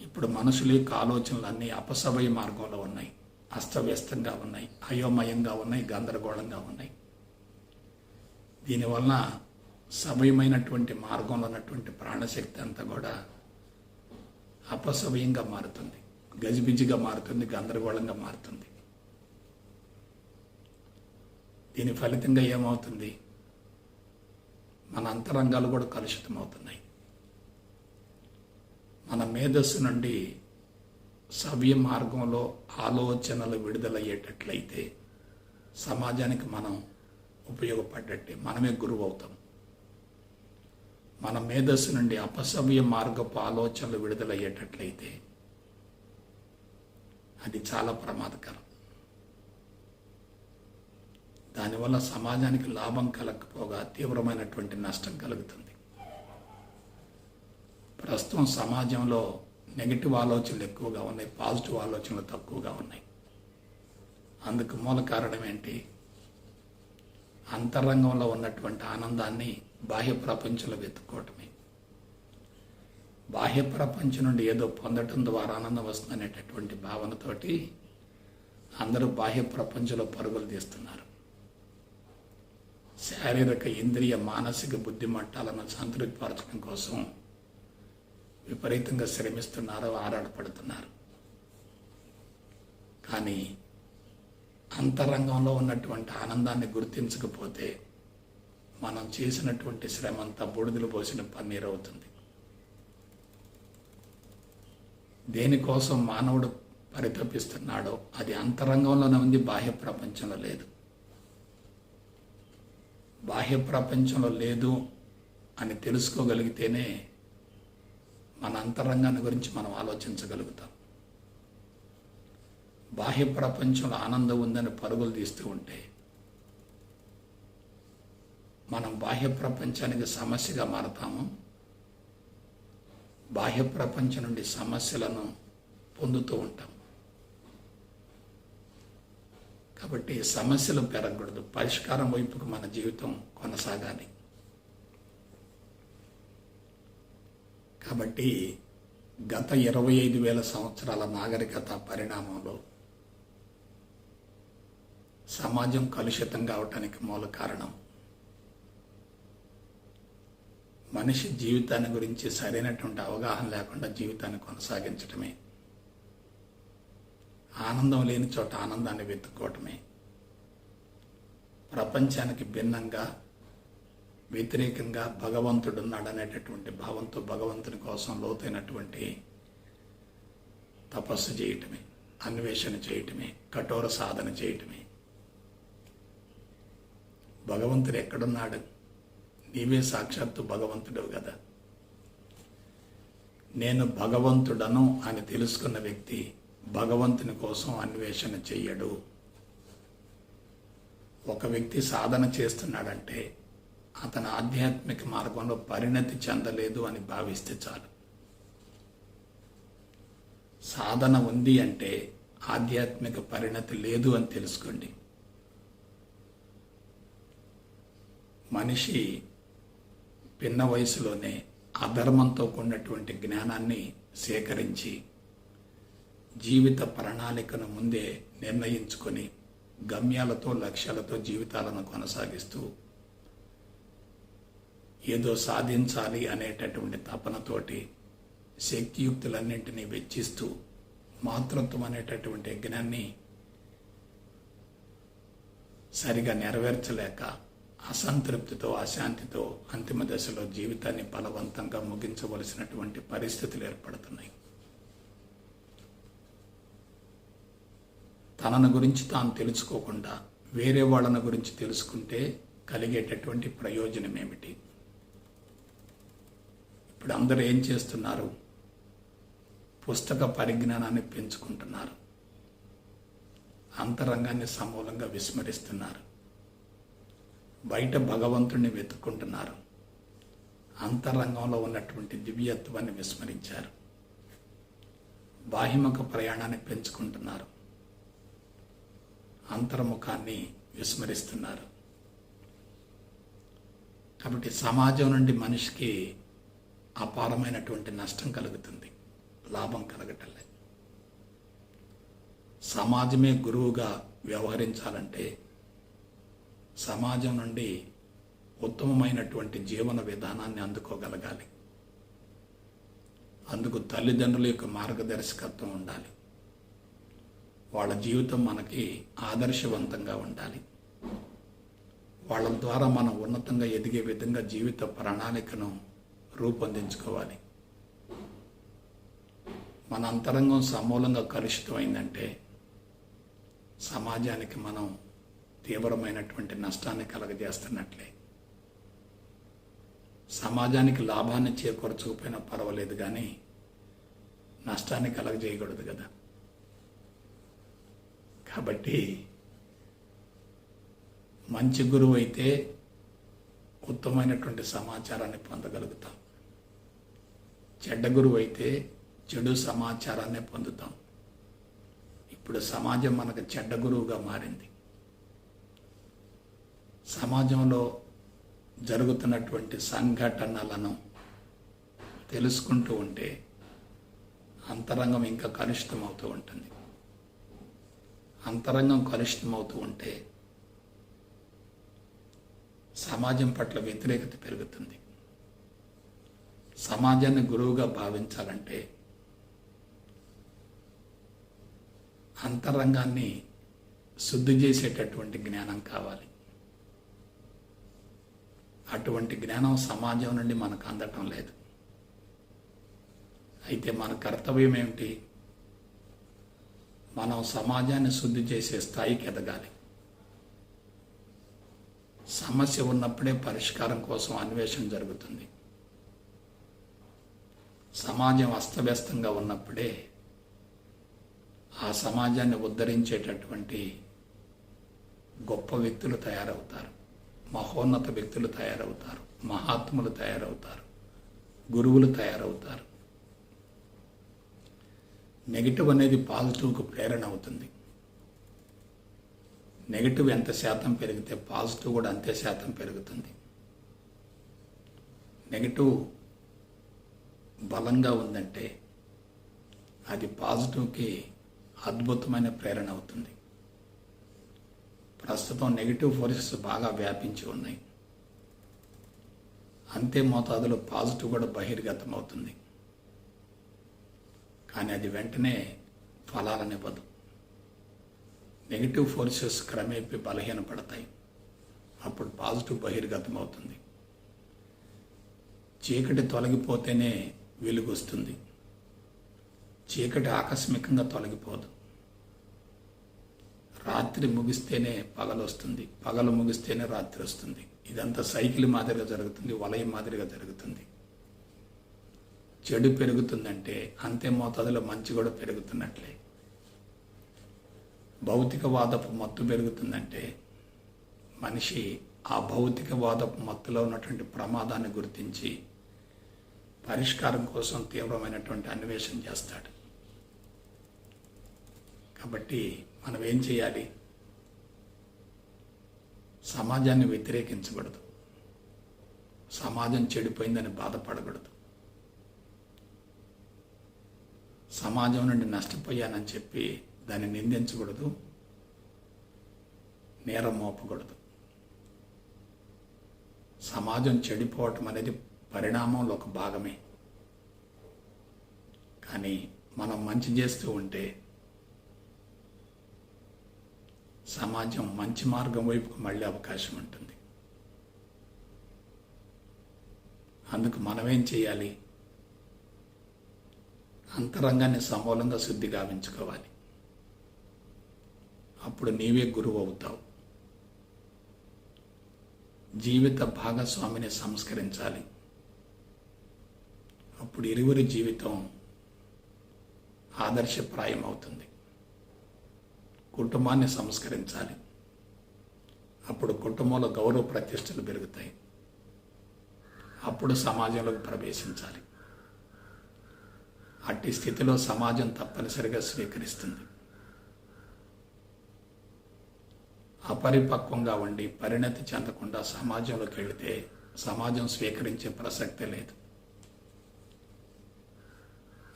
ఇప్పుడు మనుషుల యొక్క ఆలోచనలన్నీ అపసవ్య మార్గంలో ఉన్నాయి, అస్తవ్యస్తంగా ఉన్నాయి, అయోమయంగా ఉన్నాయి, గందరగోళంగా ఉన్నాయి. దీనివలన సవ్యమైనటువంటి మార్గంలో ఉన్నటువంటి ప్రాణశక్తి అంతా కూడా అపసవ్యంగా మారుతుంది, గజిబిజిగా మారుతుంది, గందరగోళంగా మారుతుంది. దీని ఫలితంగా ఏమవుతుంది? మన అంతరంగాలు కూడా కలుషితమవుతున్నాయి. మన మేధస్సు నుండి సవ్య మార్గంలో ఆలోచనలు విడుదలయ్యేటట్లయితే సమాజానికి మనం ఉపయోగపడ్డట్టే, మనమే గురువు అవుతాం. మన మేధస్సు నుండి అపసవ్య మార్గపు ఆలోచనలు విడుదలయ్యేటట్లయితే అది చాలా ప్రమాదకరం. దానివల్ల సమాజానికి లాభం కలగకపోగా తీవ్రమైనటువంటి నష్టం కలుగుతుంది. ప్రస్తుతం సమాజంలో నెగిటివ్ ఆలోచనలు ఎక్కువగా ఉన్నాయి, పాజిటివ్ ఆలోచనలు తక్కువగా ఉన్నాయి. అందుకు మూల కారణం ఏంటి? అంతరంగంలో ఉన్నటువంటి ఆనందాన్ని బాహ్య ప్రపంచంలో వెతుక్కోవటమే. బాహ్య ప్రపంచం నుండి ఏదో పొందటం ద్వారా ఆనందం వస్తుందనేటటువంటి భావనతోటి అందరూ బాహ్య ప్రపంచంలో పరుగులు తీస్తున్నారు. శారీరక, ఇంద్రియ, మానసిక బుద్ధి మట్టాలను సంతృప్తిపరచడం కోసం విపరీతంగా శ్రమిస్తున్నారు, ఆరాటపడుతున్నారు. కానీ అంతరంగంలో ఉన్నటువంటి ఆనందాన్ని గుర్తించకపోతే మనం చేసినటువంటి శ్రమ అంతా బూడిదలు పోసిన పన్నీరు అవుతుంది. దేనికోసం మానవుడు పరితపిస్తున్నాడో అది అంతరంగంలోనే ఉంది, బాహ్య ప్రపంచంలో లేదు. బాహ్య ప్రపంచంలో లేదు అని తెలుసుకోగలిగితేనే మన అంతరంగాన్ని గురించి మనం ఆలోచించగలుగుతాం. బాహ్య ప్రపంచంలో ఆనందం ఉందని పరుగులు తీస్తూ ఉంటే మనం బాహ్య ప్రపంచానికి సమస్యగా మారతాము. బాహ్య ప్రపంచం నుండి సమస్యలను పొందుతూ ఉంటాం. కాబట్టి సమస్యలు పెరగకూడదు, పరిష్కారం వైపుకు మన జీవితం కొనసాగాలి. కాబట్టి గత 25,000 సంవత్సరాల నాగరికత పరిణామంలో సమాజం కలుషితం కావటానికి మూల కారణం మనిషి జీవితాన్ని గురించి సరైనటువంటి అవగాహన లేకుండా జీవితాన్ని కొనసాగించటమే. ఆనందం లేని చోట ఆనందాన్ని వెతుక్కోవటమే. ప్రపంచానికి భిన్నంగా వ్యతిరేకంగా భగవంతుడున్నాడనేటటువంటి భావంతో భగవంతుని కోసం లోతైనటువంటి తపస్సు చేయటమే, అన్వేషణ చేయటమే, కఠోర సాధన చేయటమే. భగవంతుడు ఎక్కడున్నాడు? నీవే సాక్షాత్తు భగవంతుడు కదా. నేను భగవంతుడను అని తెలుసుకున్న వ్యక్తి భగవంతుని కోసం అన్వేషణ చెయ్యడు. ఒక వ్యక్తి సాధన చేస్తున్నాడంటే అతను ఆధ్యాత్మిక మార్గంలో పరిణతి చెందలేదు అని భావిస్తే చాలు. సాధన ఉంది అంటే ఆధ్యాత్మిక పరిణతి లేదు అని తెలుసుకోండి. మనిషి పిన్న వయసులోనే అధర్మంతో కూడినటువంటి జ్ఞానాన్ని సేకరించి జీవిత ప్రణాళికను ముందే నిర్ణయించుకొని గమ్యాలతో లక్ష్యాలతో జీవితాలను కొనసాగిస్తూ ఏదో సాధించాలి అనేటటువంటి తపనతోటి శక్తియుక్తులన్నింటినీ వెచ్చిస్తూ మాతృత్వం అనేటటువంటి యజ్ఞాన్ని సరిగా నెరవేర్చలేక అసంతృప్తితో అశాంతితో అంతిమ దశలో జీవితాన్ని బలవంతంగా ముగించవలసినటువంటి పరిస్థితులు ఏర్పడుతున్నాయి. తనను గురించి తాను తెలుసుకోకుండా వేరే వాళ్ళని గురించి తెలుసుకుంటే కలిగేటటువంటి ప్రయోజనం ఏమిటి? ఇప్పుడు అందరూ ఏం చేస్తున్నారు? పుస్తక పరిజ్ఞానాన్ని పెంచుకుంటున్నారు, అంతరంగాన్ని సమూలంగా విస్మరిస్తున్నారు. బయట భగవంతుడిని వెతుక్కుంటున్నారు, అంతరంగంలో ఉన్నటువంటి దివ్యత్వాన్ని విస్మరించారు. బాహ్యముఖ ప్రయాణాన్ని పెంచుకుంటున్నారు, అంతర్ముఖాన్ని విస్మరిస్తున్నారు. కాబట్టి సమాజం నుండి మనిషికి అపారమైనటువంటి నష్టం కలుగుతుంది, లాభం కలగటం లేదు. సమాజమే గురువుగా వ్యవహరించాలంటే సమాజం నుండి ఉత్తమమైనటువంటి జీవన విధానాన్ని అందుకోగలగాలి. అందుకు తల్లిదండ్రుల యొక్క మార్గదర్శకత్వం ఉండాలి. వాళ్ళ జీవితం మనకి ఆదర్శవంతంగా ఉండాలి. వాళ్ళ ద్వారా మనం ఉన్నతంగా ఎదిగే విధంగా జీవిత ప్రణాళికను రూపొందించుకోవాలి. మన అంతరంగం సమూలంగా కలుషితమైందంటే సమాజానికి మనం తీవ్రమైనటువంటి నష్టాన్ని కలగజేస్తున్నట్లే. సమాజానికి లాభాన్ని చేకూర్చకపోయినా పర్వాలేదు, కానీ నష్టాన్ని కలగజేయకూడదు కదా. కాబట్టి మంచి గురువు అయితే ఉత్తమమైనటువంటి సమాచారాన్ని పొందగలుగుతాం. చెడ్డ గురువు అయితే చెడు సమాచారాన్ని పొందుతాం. ఇప్పుడు సమాజం మనకు చెడ్డ గురువుగా మారింది. సమాజంలో జరుగుతున్నటువంటి సంఘటనలను తెలుసుకుంటూ ఉంటే అంతరంగం ఇంకా కలుషితమవుతూ ఉంటుంది. అంతరంగం కలుషితమవుతూ ఉంటే సమాజం పట్ల వ్యతిరేకత పెరుగుతుంది. సమాజాన్ని గురువుగా భావించాలంటే అంతరంగాన్ని శుద్ధి చేసేటటువంటి జ్ఞానం కావాలి. అటువంటి జ్ఞానం సమాజం నుండి మనకు అందటం లేదు. అయితే మన కర్తవ్యం ఏమిటి? మనం సమాజాన్ని శుద్ధి చేసే స్థాయికి ఎదగాలి. సమస్య ఉన్నప్పుడే పరిష్కారం కోసం అన్వేషణ జరుగుతుంది. సమాజం అస్తవ్యస్తంగా ఉన్నప్పుడే ఆ సమాజాన్ని ఉద్ధరించేటటువంటి గొప్ప వ్యక్తులు తయారవుతారు, మహోన్నత వ్యక్తులు తయారవుతారు, మహాత్ములు తయారవుతారు, గురువులు తయారవుతారు. నెగిటివ్ అనేది పాజిటివ్కు ప్రేరణ అవుతుంది. నెగిటివ్ ఎంత శాతం పెరిగితే పాజిటివ్ కూడా అంతే శాతం పెరుగుతుంది. నెగిటివ్ బలంగా ఉందంటే అది పాజిటివ్కి అద్భుతమైన ప్రేరణ అవుతుంది. ప్రస్తుతం నెగిటివ్ ఫోర్సెస్ బాగా వ్యాపించి ఉన్నాయి. అంతే మోతాదులో పాజిటివ్ కూడా బహిర్గతం అవుతుంది. కానీ అది వెంటనే ఫలాలనివ్వదు. నెగిటివ్ ఫోర్సెస్ క్రమేపీ బలహీనపడతాయి. అప్పుడు పాజిటివ్ బహిర్గతం అవుతుంది. చీకటి తొలగిపోతేనే వెలుగు వస్తుంది. చీకటి ఆకస్మికంగా తొలగిపోదు. రాత్రి ముగిస్తేనే పగలు వస్తుంది, పగలు ముగిస్తేనే రాత్రి వస్తుంది. ఇదంతా సైకిల్ మాదిరిగా జరుగుతుంది, వలయం మాదిరిగా జరుగుతుంది. చెడు పెరుగుతుందంటే అంతే మోతాదులో మంచి కూడా పెరుగుతున్నట్లే. భౌతికవాదపు మత్తు పెరుగుతుందంటే మనిషి ఆ భౌతికవాదపు మత్తులో ఉన్నటువంటి ప్రమాదాన్ని గుర్తించి పరిష్కారం కోసం తీవ్రమైనటువంటి అన్వేషణ చేస్తాడు. కాబట్టి మనం ఏం చేయాలి? సమాజాన్ని వ్యతిరేకించకూడదు. సమాజం చెడిపోయిందని బాధపడకూడదు. సమాజం నుండి నష్టపోయానని చెప్పి దాన్ని నిందించకూడదు, నేరం మోపకూడదు. సమాజం చెడిపోవటం అనేది పరిణామంలో ఒక భాగమే. కానీ మనం మంచి చేస్తూ ఉంటే సమాజం మంచి మార్గం వైపుకు మళ్ళీ అవకాశం ఉంటుంది. అందుకు మనమేం చేయాలి? అంతరంగాన్ని సమూలంగా శుద్ధి గావించుకోవాలి. అప్పుడు నీవే గురువు అవుతావు. జీవిత భాగస్వామిని సంస్కరించాలి. అప్పుడు ఇరువురి జీవితం ఆదర్శప్రాయం అవుతుంది. కుటుంబాన్ని సంస్కరించాలి. అప్పుడు కుటుంబంలో గౌరవ ప్రతిష్టలు పెరుగుతాయి. అప్పుడు సమాజంలోకి ప్రవేశించాలి. అట్టి స్థితిలో సమాజం తప్పనిసరిగా స్వీకరిస్తుంది. అపరిపక్వంగా ఉండి పరిణతి చెందకుండా సమాజంలోకి వెళితే సమాజం స్వీకరించే ప్రసక్తే లేదు.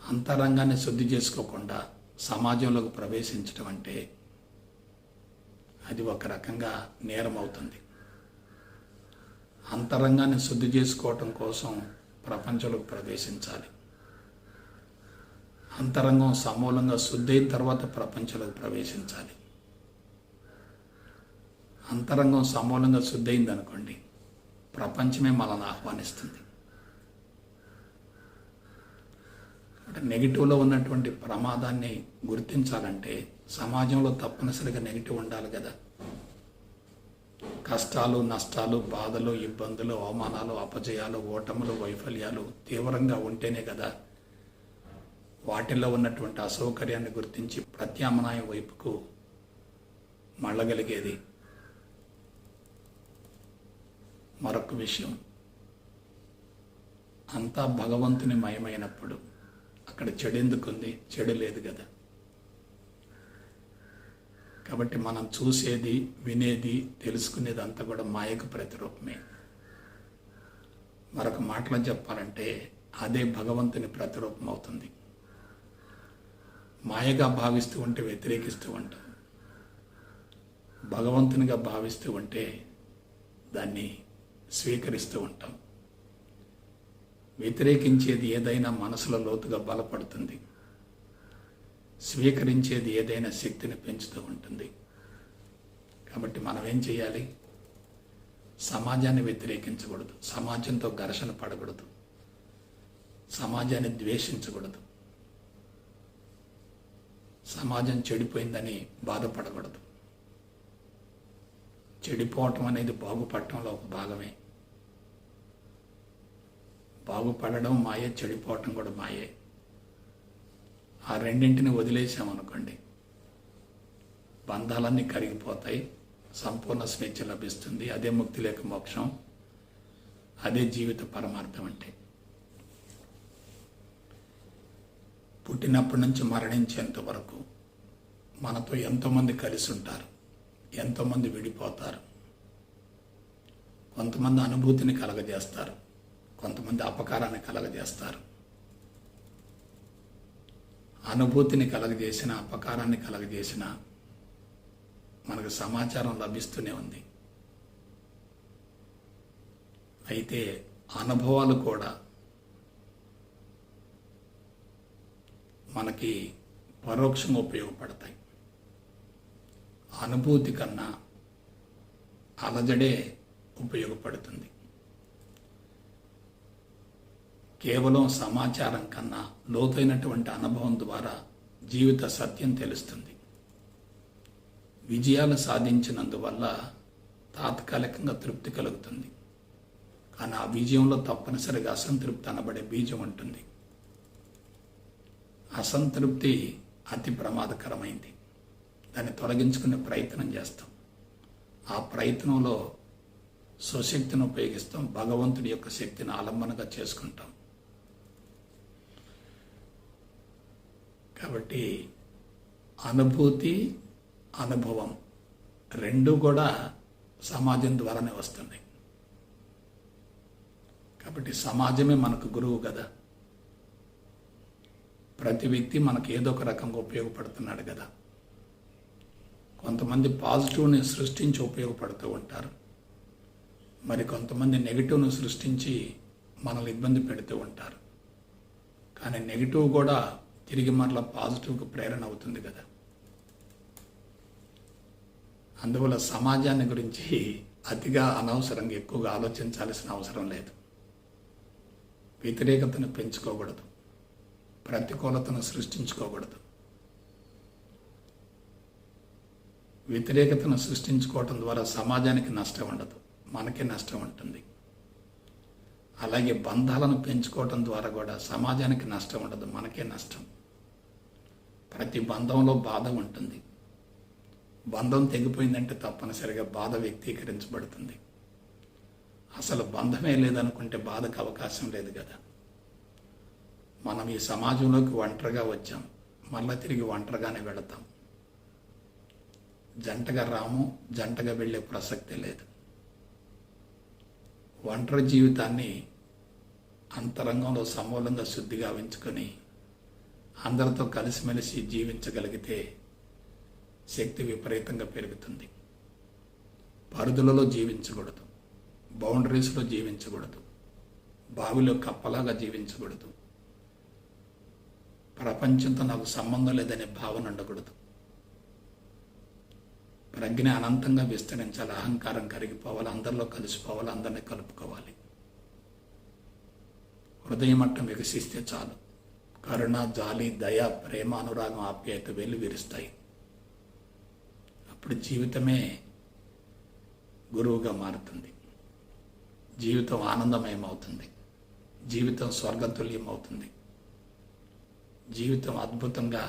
అంతరంగాన్ని శుద్ధి చేసుకోకుండా సమాజంలోకి ప్రవేశించడం అంటే అది ఒక రకంగా నేరం అవుతుంది. అంతరంగాన్ని శుద్ధి చేసుకోవటం కోసం ప్రపంచంలోకి ప్రవేశించాలి. అంతరంగం సమూలంగా శుద్ధి అయిన తర్వాత ప్రపంచంలోకి ప్రవేశించాలి. అంతరంగం సమూలంగా శుద్ధి అయిందనుకోండి, ప్రపంచమే మనల్ని ఆహ్వానిస్తుంది. అంటే నెగిటివ్లో ఉన్నటువంటి ప్రమాదాన్ని గుర్తించాలంటే సమాజంలో తప్పనిసరిగా నెగిటివ్ ఉండాలి కదా. కష్టాలు, నష్టాలు, బాధలు, ఇబ్బందులు, అవమానాలు, అపజయాలు, ఓటములు, వైఫల్యాలు తీవ్రంగా ఉంటేనే కదా వాటిల్లో ఉన్నటువంటి అసౌకర్యాన్ని గుర్తించి ప్రత్యామ్నాయం వైపుకు మళ్ళగలిగేది. మరొక విషయం, అంతా భగవంతుని మయమైనప్పుడు అక్కడ చెడు ఎందుకుంది? చెడు లేదు కదా. కాబట్టి మనం చూసేది, వినేది, తెలుసుకునేది అంతా కూడా మాయకు ప్రతిరూపమే. మరొక మాటలో చెప్పాలంటే అదే భగవంతుని ప్రతిరూపం అవుతుంది. మాయగా భావిస్తూ ఉంటే వ్యతిరేకిస్తూ ఉంటాం. భగవంతునిగా భావిస్తూ ఉంటే దాన్ని స్వీకరిస్తూ ఉంటాం. వ్యతిరేకించేది ఏదైనా మనసులో లోతుగా బలపడుతుంది. స్వీకరించేది ఏదైనా శక్తిని పెంచుతూ ఉంటుంది. కాబట్టి మనం ఏం చేయాలి? సమాజాన్ని వ్యతిరేకించకూడదు, సమాజంతో ఘర్షణ పడకూడదు, సమాజాన్ని ద్వేషించకూడదు, సమాజం చెడిపోయిందని బాధపడకూడదు. చెడిపోవటం అనేది బాగుపడటంలో ఒక భాగమే. బాగుపడడం మాయే, చెడిపోవటం కూడా మాయే. ఆ రెండింటిని వదిలేసామనుకోండి, బంధాలన్నీ కరిగిపోతాయి, సంపూర్ణ స్వేచ్ఛ లభిస్తుంది. అదే ముక్తి లేక మోక్షం, అదే జీవిత పరమార్థం. అంటే పుట్టినప్పటి నుంచి మరణించేంత వరకు మనతో ఎంతోమంది కలిసి ఉంటారు, ఎంతోమంది విడిపోతారు. కొంతమంది అనుభూతిని కలగజేస్తారు, కొంతమంది అపకారాన్ని కలగజేస్తారు. అనుభూతిని కలగజేసిన, అపకారాన్ని కలగజేసిన మనకు సమాచారం లభిస్తూనే ఉంది. అయితే అనుభవాలు కూడా మనకి పరోక్షంగా ఉపయోగపడతాయి. అనుభూతి కన్నా అలజడే ఉపయోగపడుతుంది. కేవలం సమాచారం కన్నా లోతైనటువంటి అనుభవం ద్వారా జీవిత సత్యం తెలుస్తుంది. విజయాలు సాధించినందువల్ల తాత్కాలికంగా తృప్తి కలుగుతుంది. కానీ ఆ విజయంలో తప్పనిసరిగా అసంతృప్తి అనబడే బీజం ఉంటుంది. అసంతృప్తి అతి ప్రమాదకరమైంది. దాన్ని తొలగించుకునే ప్రయత్నం చేస్తాం. ఆ ప్రయత్నంలో స్వశక్తిని ఉపయోగిస్తాం. భగవంతుడి యొక్క శక్తిని ఆలంబనగా చేసుకుంటాం. కాబట్టి అనుభూతి, అనుభవం రెండు కూడా సమాజం ద్వారానే వస్తున్నాయి. కాబట్టి సమాజమే మనకు గురువు కదా. ప్రతి వ్యక్తి మనకు ఏదో ఒక రకంగా ఉపయోగపడుతున్నాడు కదా. కొంతమంది పాజిటివ్ని సృష్టించి ఉపయోగపడుతూ ఉంటారు. మరి కొంతమంది నెగిటివ్ను సృష్టించి మనల్ని ఇబ్బంది పెడుతూ ఉంటారు. కానీ నెగిటివ్ కూడా తిరిగి మరలా పాజిటివ్కి ప్రేరణ అవుతుంది కదా. అందువల్ల సమాజాన్ని గురించి అతిగా అనవసరంగా ఎక్కువగా ఆలోచించాల్సిన అవసరం లేదు. వ్యతిరేకతను పెంచుకోకూడదు. ప్రతికూలతను సృష్టించుకోకూడదు. వ్యతిరేకతను సృష్టించుకోవటం ద్వారా సమాజానికి నష్టం ఉండదు, మనకే నష్టం ఉంటుంది. అలాగే బంధాలను పెంచుకోవటం ద్వారా కూడా సమాజానికి నష్టం ఉండదు, మనకే నష్టం. ప్రతి బంధంలో బాధ ఉంటుంది. బంధం తెగిపోయిందంటే తప్పనిసరిగా బాధ వ్యక్తీకరించబడుతుంది. అసలు బంధమే లేదనుకుంటే బాధకు అవకాశం లేదు కదా. మనం ఈ సమాజంలోకి ఒంటరిగా వచ్చాం, మళ్ళీ తిరిగి ఒంటరిగానే వెళతాం. జంటగా రాము, జంటగా వెళ్ళే ప్రసక్తే లేదు. ఒంటరి జీవితాన్ని అంతరంగంలో సమూలంగా శుద్ధిగా ఉంచుకొని అందరితో కలిసిమెలిసి జీవించగలిగితే శక్తి విపరీతంగా పెరుగుతుంది. పరిధులలో జీవించకూడదు, బౌండరీస్లో జీవించకూడదు, బావిలో కప్పలాగా జీవించకూడదు, ప్రపంచంతో నాకు సంబంధం లేదనే భావన ఉండకూడదు. ప్రజ్ఞ అనంతంగా విస్తరించాలి, అహంకారం కరిగిపోవాలి, అందరిలో కలిసిపోవాలి, అందరినీ కలుపుకోవాలి. హృదయమట్టం వికసిస్తే చాలు. కరుణ, జాలి, దయ, ప్రేమ, అనురాగం, ఆప్యాయత వెళ్ళు విరుస్తాయి. అప్పుడు జీవితమే గురువుగా మారుతుంది. జీవితం ఆనందమయమవుతుంది. జీవితం స్వర్గతుల్యమవుతుంది. జీవితం అద్భుతంగా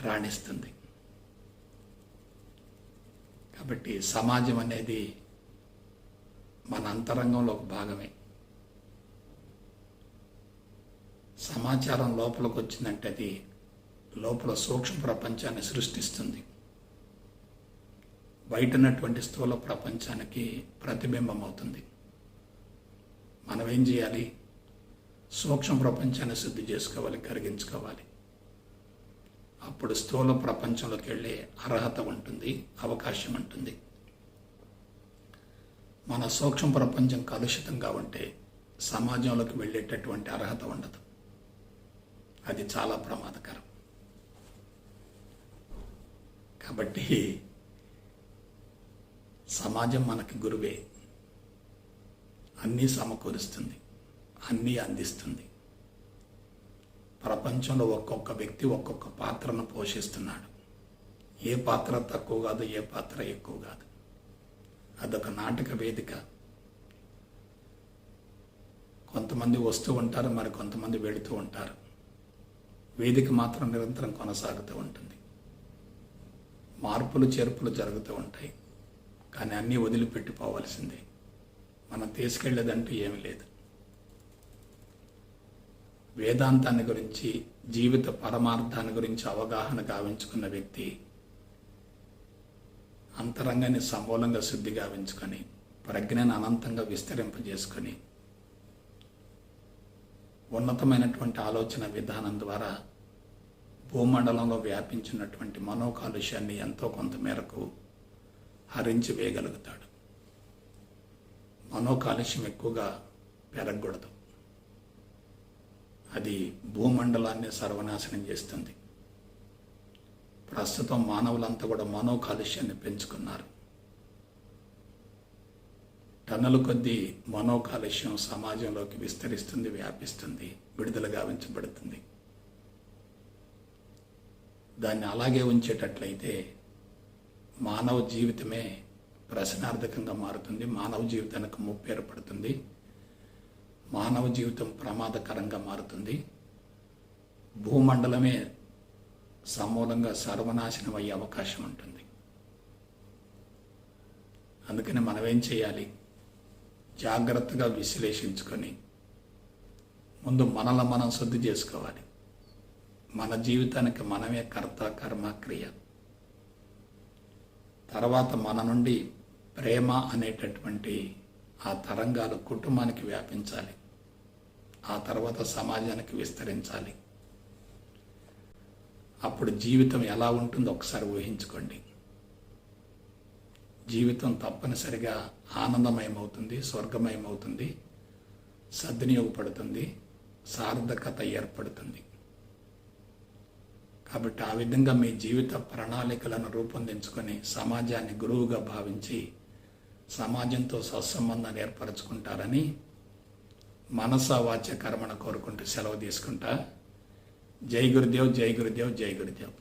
రాణిస్తుంది. కాబట్టి సమాజం అనేది మన అంతరంగంలో ఒక భాగమే. సమాచారం లోపలికి వచ్చిందంటే అది లోపల సూక్ష్మ ప్రపంచాన్ని సృష్టిస్తుంది. బయట ఉన్నటువంటి స్థూల ప్రపంచానికి ప్రతిబింబం అవుతుంది. మనం ఏం చేయాలి? సూక్ష్మ ప్రపంచాన్ని శుద్ధి చేసుకోవాలి, కరిగించుకోవాలి. అప్పుడు స్థూల ప్రపంచంలోకి వెళ్ళే అర్హత ఉంటుంది, అవకాశం ఉంటుంది. మన సూక్ష్మ ప్రపంచం కలుషితంగా ఉంటే సమాజంలోకి వెళ్ళేటటువంటి అర్హత ఉండదు. అది చాలా ప్రమాదకరం. కాబట్టి సమాజం మనకి గురువే. అన్నీ సమకూరుస్తుంది, అన్నీ అందిస్తుంది. ప్రపంచంలో ఒక్కొక్క వ్యక్తి ఒక్కొక్క పాత్రను పోషిస్తున్నాడు. ఏ పాత్ర తక్కువ కాదు, ఏ పాత్ర ఎక్కువ కాదు. అదొక నాటక వేదిక. కొంతమంది వస్తూ ఉంటారు, మరి కొంతమంది వెళుతూ ఉంటారు. వేదిక మాత్రం నిరంతరం కొనసాగుతూ ఉంటుంది. మార్పులు చేర్పులు జరుగుతూ ఉంటాయి. కానీ అన్నీ వదిలిపెట్టిపోవాల్సిందే. మనం తీసుకెళ్లేదంటూ ఏమీ లేదు. వేదాంతాన్ని గురించి, జీవిత పరమార్థాన్ని గురించి అవగాహన గావించుకున్న వ్యక్తి అంతరంగాన్ని సమూలంగా శుద్ధి గావించుకొని ప్రజ్ఞను అనంతంగా విస్తరింపజేసుకొని ఉన్నతమైనటువంటి ఆలోచన విధానం ద్వారా భూమండలంలో వ్యాపించినటువంటి మనోకాలుష్యాన్ని ఎంతో కొంత మేరకు హరించి వేయగలుగుతాడు. మనోకాలుష్యం ఎక్కువగా పెరగకూడదు. అది భూమండలాన్ని సర్వనాశనం చేస్తుంది. ప్రస్తుతం మానవులంతా కూడా మనోకాలుష్యాన్ని పెంచుకున్నారు. టన్నుల కొద్దీ మనోకాలుష్యం సమాజంలోకి విస్తరిస్తుంది, వ్యాపిస్తుంది, విడుదల గావించబడుతుంది. దాన్ని అలాగే ఉంచేటట్లయితే మానవ జీవితమే ప్రశ్నార్థకంగా మారుతుంది. మానవ జీవితానికి ముప్పు ఏర్పడుతుంది. మానవ జీవితం ప్రమాదకరంగా మారుతుంది. భూమండలమే సమూలంగా సర్వనాశనం అయ్యే అవకాశం ఉంటుంది. అందుకని మనం ఏం చేయాలి? జాగ్రత్తగా విశ్లేషించుకొని ముందు మనల్ని మనం శుద్ధి చేసుకోవాలి. మన జీవితానికి మనమే కర్త, కర్మ, క్రియ. తర్వాత మన నుండి ప్రేమ అనేటటువంటి ఆ తరంగాలు కుటుంబానికి వ్యాపించాలి. ఆ తర్వాత సమాజానికి విస్తరించాలి. అప్పుడు జీవితం ఎలా ఉంటుందో ఒకసారి ఊహించుకోండి. జీవితం తప్పనిసరిగా ఆనందమయమవుతుంది, స్వర్గమయమవుతుంది, సద్వినియోగపడుతుంది, సార్థకత ఏర్పడుతుంది. కాబట్టి ఆ విధంగా మీ జీవిత ప్రణాళికలను రూపొందించుకొని సమాజాన్ని గురువుగా భావించి సమాజంతో సత్సంబంధాన్ని ఏర్పరచుకుంటారని మనస వాచ కర్మణ కోరుకుంటూ సెలవు తీసుకుంటా. జై గురుదేవ్, జై గురుదేవ్, జై గురుదేవ్.